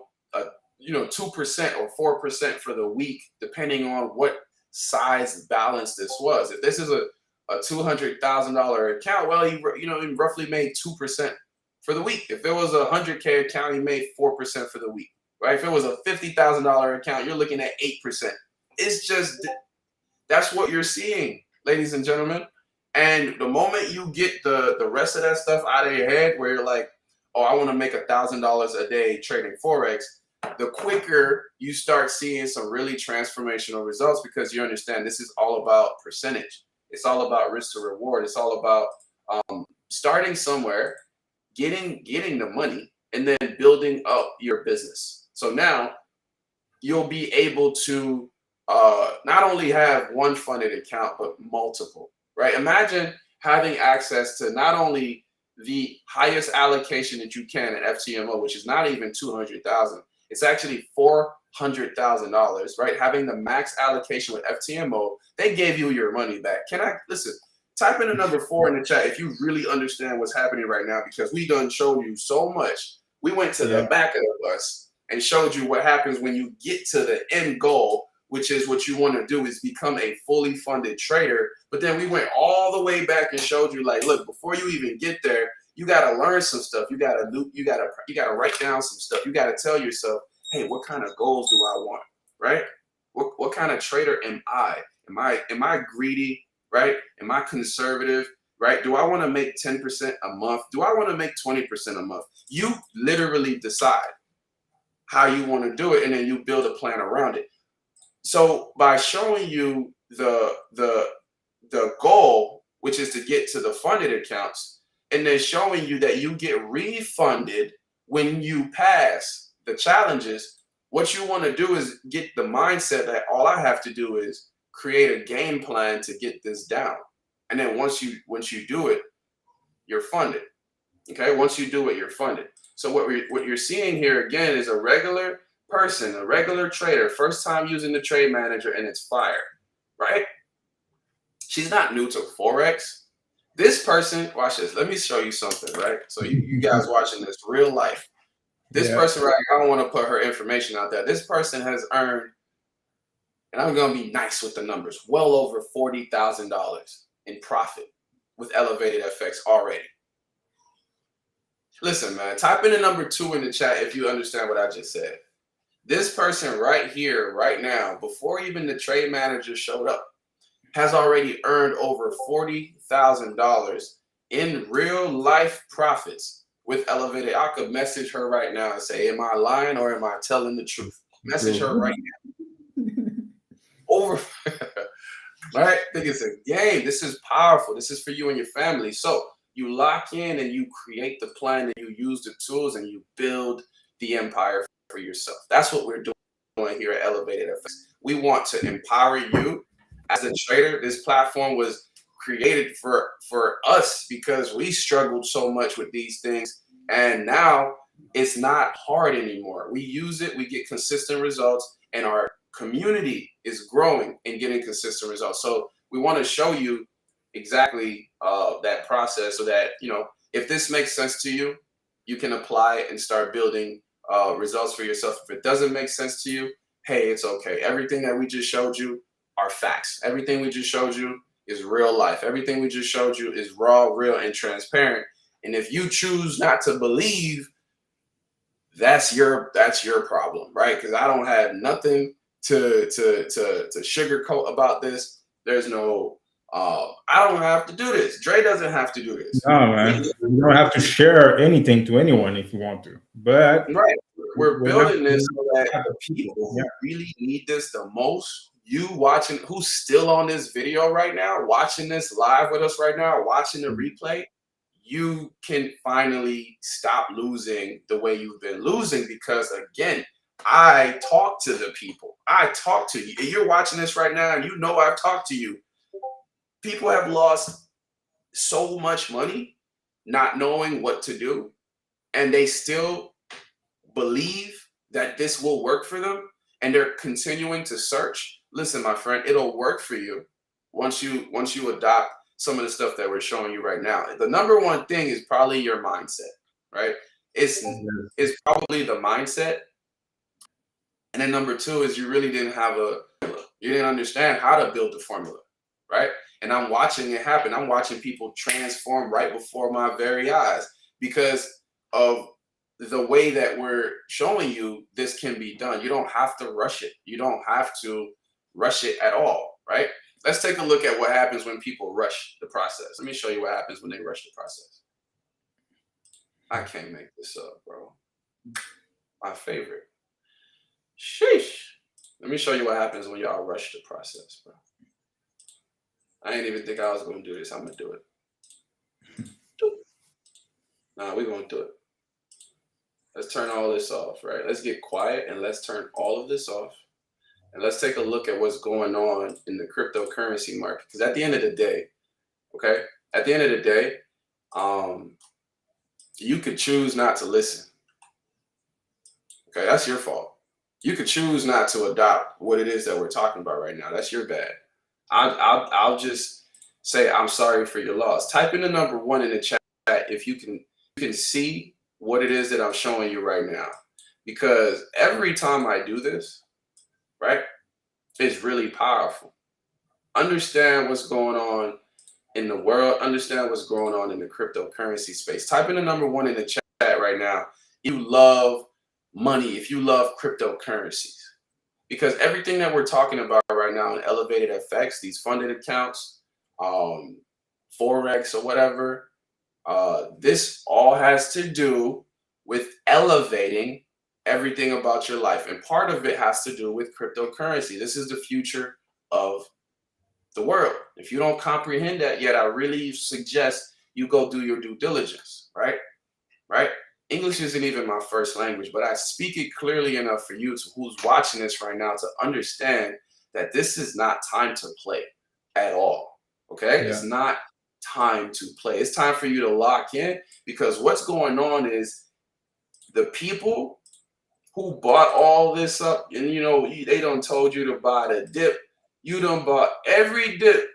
or 4% for the week, depending on what size balance this was. If this is a $200,000 account, well, he roughly made 2% for the week. If it was a $100K account, he made 4% for the week, right? If it was a $50,000 account, you're looking at 8%. It's just, that's what you're seeing, ladies and gentlemen. And the moment you get the rest of that stuff out of your head, where you're like, oh, I want to make $1,000 a day trading Forex, the quicker you start seeing some really transformational results, because you understand this is all about percentage. It's all about risk to reward. It's all about starting somewhere, getting the money, and then building up your business. So now you'll be able to not only have one funded account, but multiple, right? Imagine having access to not only the highest allocation that you can at FTMO, which is not even $200,000. It's actually $400,000, right? Having the max allocation with FTMO, they gave you your money back. Listen, type in the number 4 in the chat if you really understand what's happening right now, because we done showed you so much. We went to the back of the bus and showed you what happens when you get to the end goal, which is what you want to do, is become a fully funded trader. But then we went all the way back and showed you, like, look, before you even get there, you got to learn some stuff. You got to write down some stuff. You got to tell yourself, hey, what kind of goals do I want, right? What kind of trader am I? Am I greedy, right? Am I conservative, right? Do I want to make 10% a month? Do I want to make 20% a month? You literally decide how you want to do it, and then you build a plan around it. So by showing you the goal, which is to get to the funded accounts, and then showing you that you get refunded when you pass the challenges. What you want to do is get the mindset that all I have to do is create a game plan to get this down. And then once you do it, you're funded. Okay, once you do it, you're funded. So what you're seeing here again is a regular person, a regular trader, first time using the trade manager, and it's fire, right? She's not new to Forex. This person, watch this. Let me show you something, right? So you guys watching this real life. This person, right? I don't want to put her information out there. This person has earned, and I'm going to be nice with the numbers, well over $40,000 in profit with elevated FX already. Listen, man, type in the number 2 in the chat if you understand what I just said. This person right here, right now, before even the trade manager showed up, has already earned over $40,000 in real life profits with elevated. I could message her right now and say, am I lying or am I telling the truth? Message her right now. Over. Right? I think it's a game. This is powerful. This is for you and your family. So you lock in and you create the plan and you use the tools and you build the empire for yourself. That's what we're doing here at Elevated FX. We want to empower you as a trader. This platform was created for us because we struggled so much with these things, and now it's not hard anymore. We use it, we get consistent results, and our community is growing and getting consistent results. So we want to show you exactly that process so that, you know, if this makes sense to you, you can apply it and start building results for yourself. If it doesn't make sense to you, hey, it's okay. Everything that we just showed you are facts. Everything we just showed you is real life. Everything we just showed you is raw, real, and transparent. And if you choose not to believe, that's your problem, right? Because I don't have nothing to sugarcoat about this. There's no I don't have to do this. Dre doesn't have to do this. No, man. You don't have to share anything to anyone if you want to. But right, we're building this so that the people who really need this the most, you watching, who's still on this video right now, watching this live with us right now, watching the replay, you can finally stop losing the way you've been losing. Because again, I talk to the people. I talk to you. You're watching this right now and you know I've talked to you. People have lost so much money not knowing what to do, and they still believe that this will work for them, and they're continuing to search. Listen, my friend, it'll work for you once you adopt some of the stuff that we're showing you right now. The number one thing is probably your mindset, right? It's probably the mindset. And then number 2 is you really didn't have you didn't understand how to build the formula, right? And I'm watching it happen. I'm watching people transform right before my very eyes because of the way that we're showing you this can be done. You don't have to rush it. You don't have to rush it at all, right? Let's take a look at what happens when people rush the process. Let me show you what happens when they rush the process. I can't make this up, bro. My favorite. Sheesh. Let me show you what happens when y'all rush the process, bro. I didn't even think I was going to do this. I'm going to do it. Nah, we're going to do it. Let's turn all this off, right? Let's get quiet and let's turn all of this off. And let's take a look at what's going on in the cryptocurrency market. Because at the end of the day, okay, at the end of the day, you could choose not to listen. Okay, that's your fault. You could choose not to adopt what it is that we're talking about right now. That's your bad. I'll just say I'm sorry for your loss. Type in the number 1 in the chat if you can see what it is that I'm showing you right now. Because every time I do this, right, it's really powerful. Understand what's going on in the world. Understand what's going on in the cryptocurrency space. Type in the number 1 in the chat right now. You love money, if you love cryptocurrencies. Because everything that we're talking about right now in elevated FX, these funded accounts, Forex or whatever, this all has to do with elevating everything about your life. And part of it has to do with cryptocurrency. This is the future of the world. If you don't comprehend that yet, I really suggest you go do your due diligence, right? Right? English isn't even my first language, but I speak it clearly enough for you who's watching this right now to understand that this is not time to play at all. Okay? It's Yeah. not time to play. It's time for you to lock in, because what's going on is the people who bought all this up, and they done told you to buy the dip. You done bought every dip.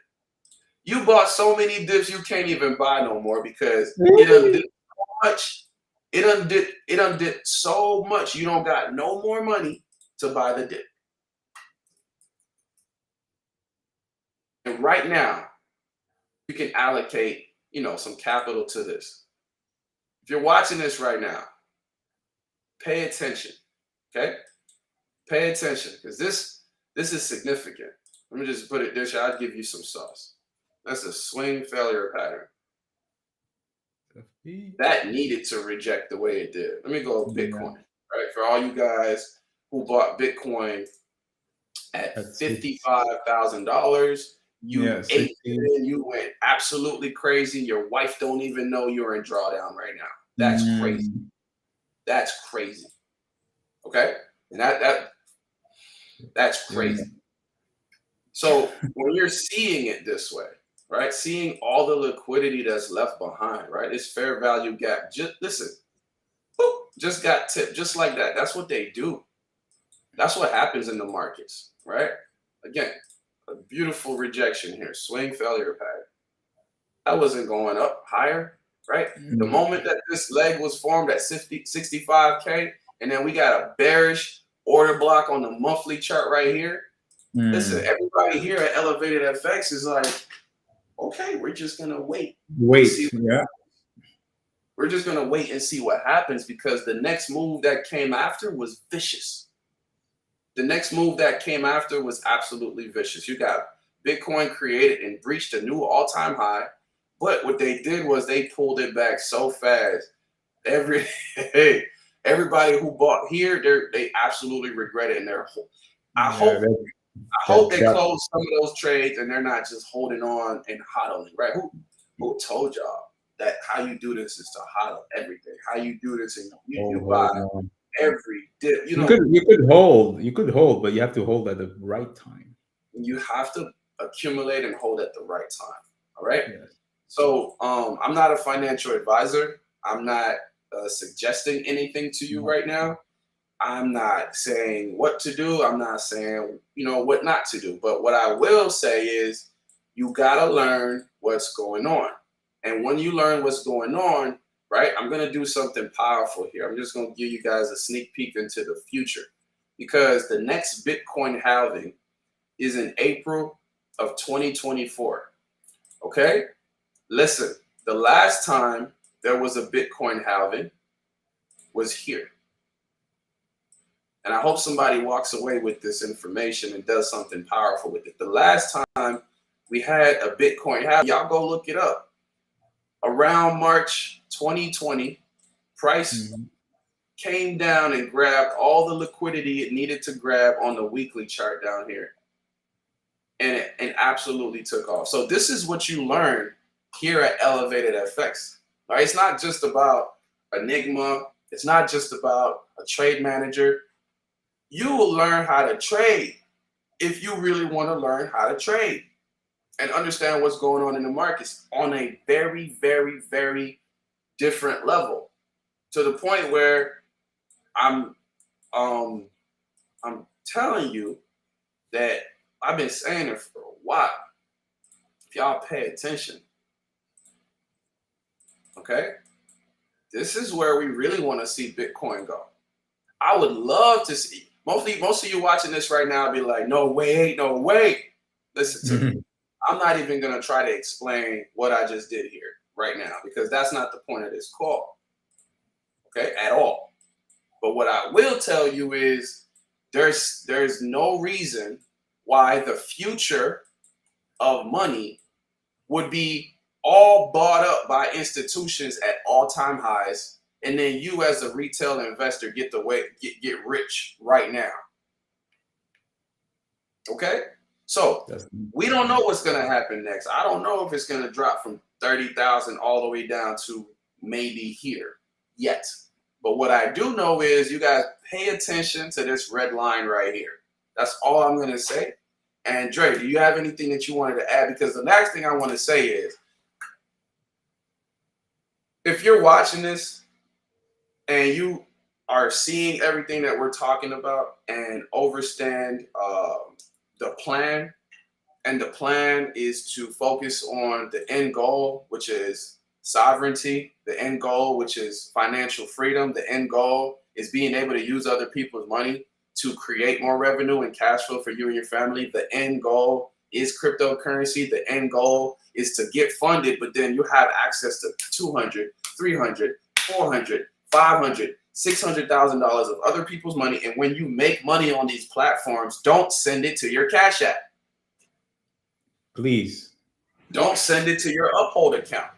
You bought so many dips you can't even buy no more, because it done did so much. It done did so much. You don't got no more money to buy the dip. And right now, you can allocate, some capital to this. If you're watching this right now, pay attention. Okay? Pay attention, because this is significant. Let me just put it this way. I'll give you some sauce. That's a swing failure pattern that needed to reject the way it did. Let me go Bitcoin, right? For all you guys who bought Bitcoin at $55,000, you ate it, you went absolutely crazy. Your wife don't even know you're in drawdown right now. That's crazy. That's crazy. Okay? And that's crazy. So when you're seeing it this way, right? Seeing all the liquidity that's left behind, right? This fair value gap. Just listen, boop, just got tipped, just like that. That's what they do. That's what happens in the markets, right? Again, a beautiful rejection here. Swing failure pattern. That wasn't going up higher, right? The moment that this leg was formed at 65K, and then we got a bearish order block on the monthly chart right here. Listen, everybody here at Elevated FX is like, okay, we're just gonna wait. We're just gonna wait and see what happens, because the next move that came after was vicious. The next move that came after was absolutely vicious. You got Bitcoin created and breached a new all-time high, but what they did was they pulled it back so fast. Everybody who bought here, they absolutely regret it, and I hope they close some of those trades and they're not just holding on and hodling, right? Who told y'all that how you do this is to hodl everything? How you do this and you buy every dip. You could hold, but you have to hold at the right time. You have to accumulate and hold at the right time. All right. Yes. So I'm not a financial advisor. I'm not suggesting anything to you right now. I'm not saying what to do. I'm not saying, what not to do. But what I will say is you got to learn what's going on. And when you learn what's going on, right, I'm going to do something powerful here. I'm just going to give you guys a sneak peek into the future, because the next Bitcoin halving is in April of 2024. Okay? Listen, the last time there was a Bitcoin halving was here. And I hope somebody walks away with this information and does something powerful with it. The last time we had a Bitcoin halving, y'all go look it up. Around March 2020, price came down and grabbed all the liquidity it needed to grab on the weekly chart down here. And it absolutely took off. So this is what you learn here at Elevated FX. Right? It's not just about Enigma. It's not just about a trade manager. You will learn how to trade if you really want to learn how to trade and understand what's going on in the markets on a very, very, very different level, to the point where I'm telling you that I've been saying it for a while. If y'all pay attention, okay, this is where we really want to see Bitcoin go. I would love to see. Most of you watching this right now be like, no way. Listen to me. I'm not even going to try to explain what I just did here right now, because that's not the point of this call, okay, at all. But what I will tell you is there's no reason why the future of money would be all bought up by institutions at all-time highs, and then you as a retail investor get rich right now. Okay? So That's we don't know what's going to happen next. I don't know if it's going to drop from 30,000 all the way down to maybe here yet. But what I do know is you guys pay attention to this red line right here. That's all I'm going to say. And Dre, do you have anything that you wanted to add? Because the next thing I want to say is, if you're watching this and you are seeing everything that we're talking about and understand the plan, and the plan is to focus on the end goal, which is sovereignty, the end goal, which is financial freedom, the end goal is being able to use other people's money to create more revenue and cash flow for you and your family. The end goal is cryptocurrency. The end goal is to get funded, but then you have access to 200, 300, 400, 500, $600,000 of other people's money. And when you make money on these platforms, don't send it to your Cash App. Please. Don't send it to your Uphold account.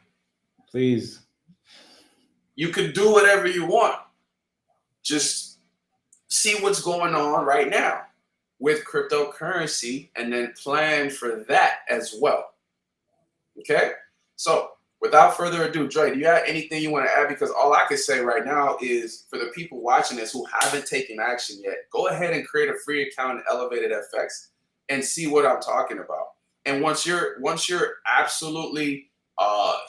Please. You could do whatever you want. Just see what's going on right now with cryptocurrency and then plan for that as well. Okay? So without further ado, Dre, do you have anything you want to add? Because all I can say right now is, for the people watching this who haven't taken action yet, go ahead and create a free account in Elevated FX and see what I'm talking about. And once you're absolutely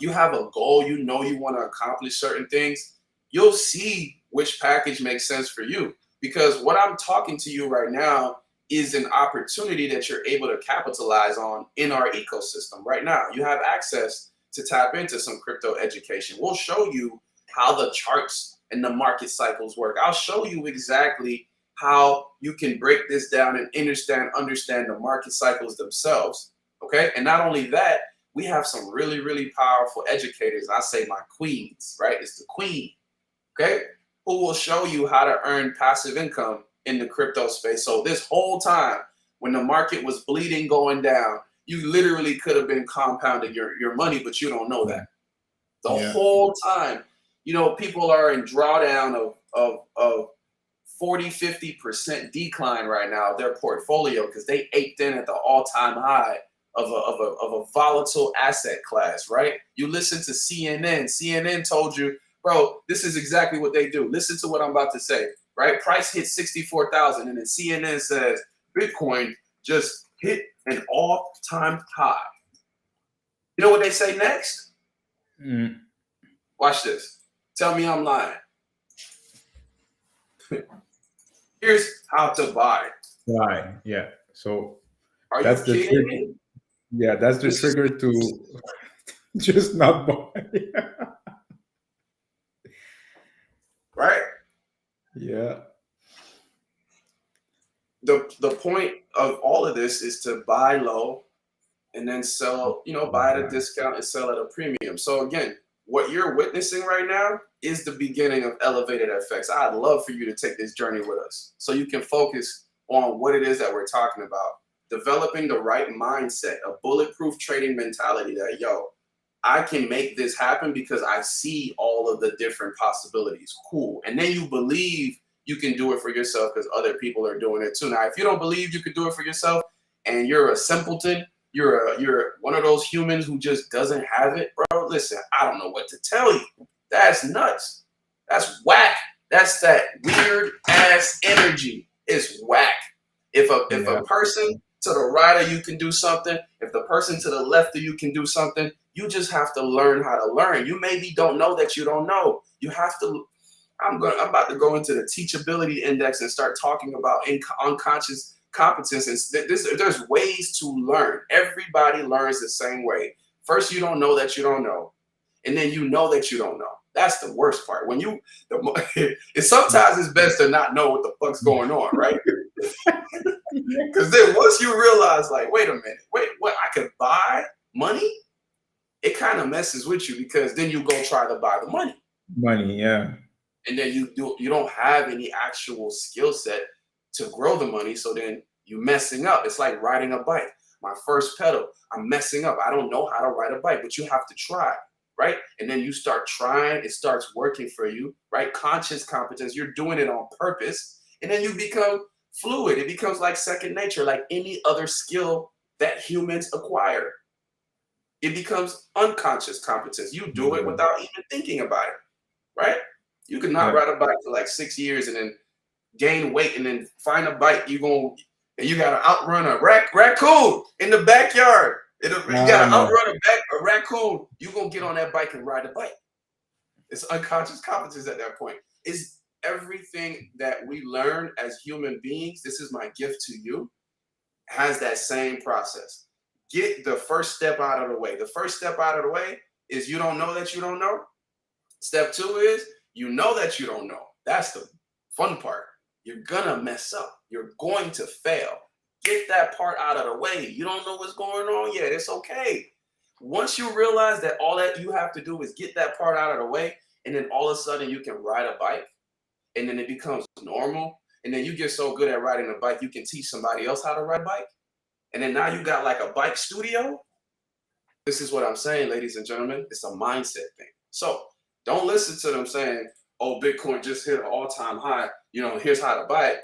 you have a goal, you know you want to accomplish certain things, you'll see which package makes sense for you. Because what I'm talking to you right now is an opportunity that you're able to capitalize on in our ecosystem right now. You have access to tap into some crypto education. We'll show you how the charts and the market cycles work. I'll show you exactly how you can break this down and understand the market cycles themselves. Okay. And not only that, we have some really, really powerful educators. I say my queens, right? It's the queen. Okay. Who will show you how to earn passive income in the crypto space. So this whole time when the market was bleeding going down, you literally could have been compounding your money, but you don't know that. The whole time, you know, people are in drawdown of 40, 50% decline right now of their portfolio because they aped in at the all-time high of a volatile asset class, right? You listen to CNN. CNN told you, bro, this is exactly what they do. Listen to what I'm about to say, right? Price hit 64,000, and then CNN says Bitcoin just hit an all-time high. You know what they say next? Watch this. Tell me I'm lying. Here's how to buy. Right. Yeah. So Are you kidding me? Yeah, that's the trigger to just not buy. Right? Yeah. The point of all of this is to buy low and then sell, you know, buy at a discount and sell at a premium. So again, what you're witnessing right now is the beginning of Elevated FX. I'd love for you to take this journey with us so you can focus on what it is that we're talking about. Developing the right mindset, a bulletproof trading mentality that, yo, I can make this happen because I see all of the different possibilities. Cool. And then you believe you can do it for yourself because other people are doing it too. Now, if you don't believe you could do it for yourself and you're a simpleton, you're one of those humans who just doesn't have it, bro, listen, I don't know what to tell you. That's nuts. That's whack. That's that weird ass energy. It's whack. If a person to the right of you can do something, if the person to the left of you can do something, you just have to learn how to learn. You maybe don't know that you don't know. You have to. I'm about to go into the teachability index and start talking about unconscious competence. And there's ways to learn. Everybody learns the same way. First, you don't know that you don't know, and then you know that you don't know. That's the worst part. When sometimes it's best to not know what the fuck's going on, right? Because then once you realize, like, wait a minute, what? I could buy money? It kind of messes with you because then you go try to buy the money. And then you don't have any actual skill set to grow the money. So then you're messing up. It's like riding a bike. My first pedal, I'm messing up. I don't know how to ride a bike, but you have to try, right? And then you start trying. It starts working for you, right? Conscious competence. You're doing it on purpose. And then you become fluid. It becomes like second nature, like any other skill that humans acquire. It becomes unconscious competence. You do it without even thinking about it, right? You could not Yeah. ride a bike for like 6 years and then gain weight and then find a bike and you gotta outrun a raccoon in the backyard. You gotta No. outrun a raccoon. You gonna get on that bike and ride a bike. It's unconscious competence at that point. It's everything that we learn as human beings. This is my gift to you. Has that same process. Get the first step out of the way. The first step out of the way is you don't know that you don't know. Step 2 is you know that you don't know. That's the fun part. You're gonna mess up. You're going to fail. Get that part out of the way. You don't know what's going on yet. It's okay. Once you realize that all that you have to do is get that part out of the way, and then all of a sudden you can ride a bike, and then it becomes normal, and then you get so good at riding a bike, you can teach somebody else how to ride a bike, and then now you got like a bike studio. This is what I'm saying, ladies and gentlemen. It's a mindset thing. So don't listen to them saying, oh, Bitcoin just hit an all-time high. Here's how to buy it.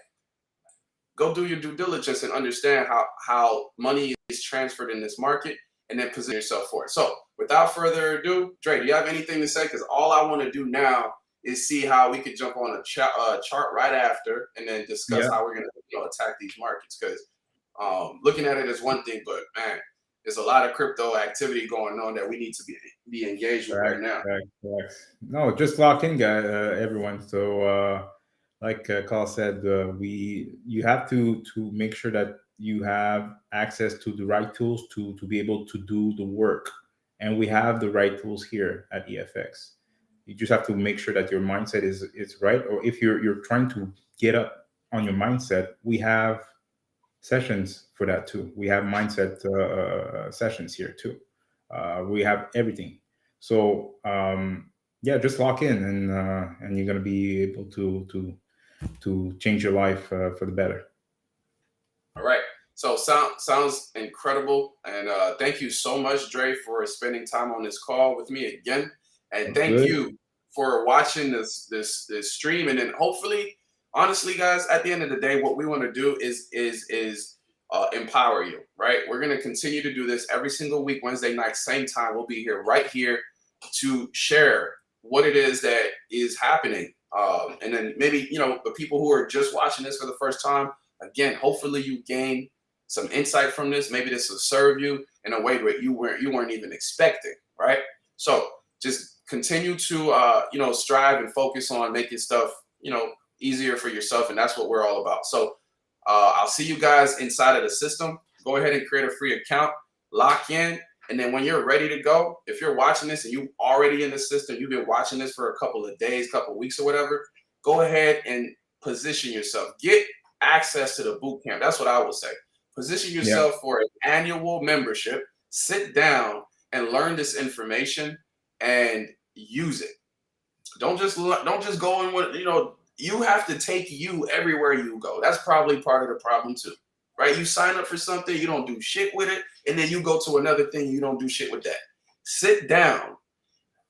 Go do your due diligence and understand how money is transferred in this market, and then position yourself for it. So without further ado, Dre, do you have anything to say? Because all I want to do now is see how we could jump on a chart right after and then discuss how we're going to attack these markets. Because looking at it is one thing, but man, there's a lot of crypto activity going on that we need to be engaged with right now. Correct. No, just lock in, guys, everyone. So, like Carl said, you have to make sure that you have access to the right tools to be able to do the work, and we have the right tools here at EFX. You just have to make sure that your mindset is right, or if you're trying to get up on your mindset, we have sessions for that too. We have mindset sessions here too. We have everything. So just lock in, and you're gonna be able to change your life for the better. All right. So sounds incredible, and thank you so much, Dre, for spending time on this call with me again. And thank you for watching this stream, and then hopefully, honestly, guys, at the end of the day, what we want to do is empower you, right? We're going to continue to do this every single week, Wednesday night, same time. We'll be here right here to share what it is that is happening. And then maybe, the people who are just watching this for the first time, again, hopefully you gain some insight from this. Maybe this will serve you in a way that you weren't even expecting, right? So just continue to, strive and focus on making stuff, easier for yourself. And that's what we're all about. So I'll see you guys inside of the system. Go ahead and create a free account, lock in. And then when you're ready to go, if you're watching this and you're already in the system, you've been watching this for a couple of days, couple of weeks or whatever, go ahead and position yourself. Get access to the boot camp. That's what I would say. Position yourself for an annual membership. Sit down and learn this information and use it. Don't just go in with, you have to take you everywhere you go. That's probably part of the problem too, right? You sign up for something, you don't do shit with it, and then you go to another thing, you don't do shit with that. Sit down,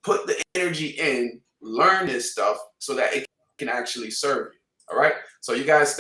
put the energy in, learn this stuff so that it can actually serve you. All right? So you guys stay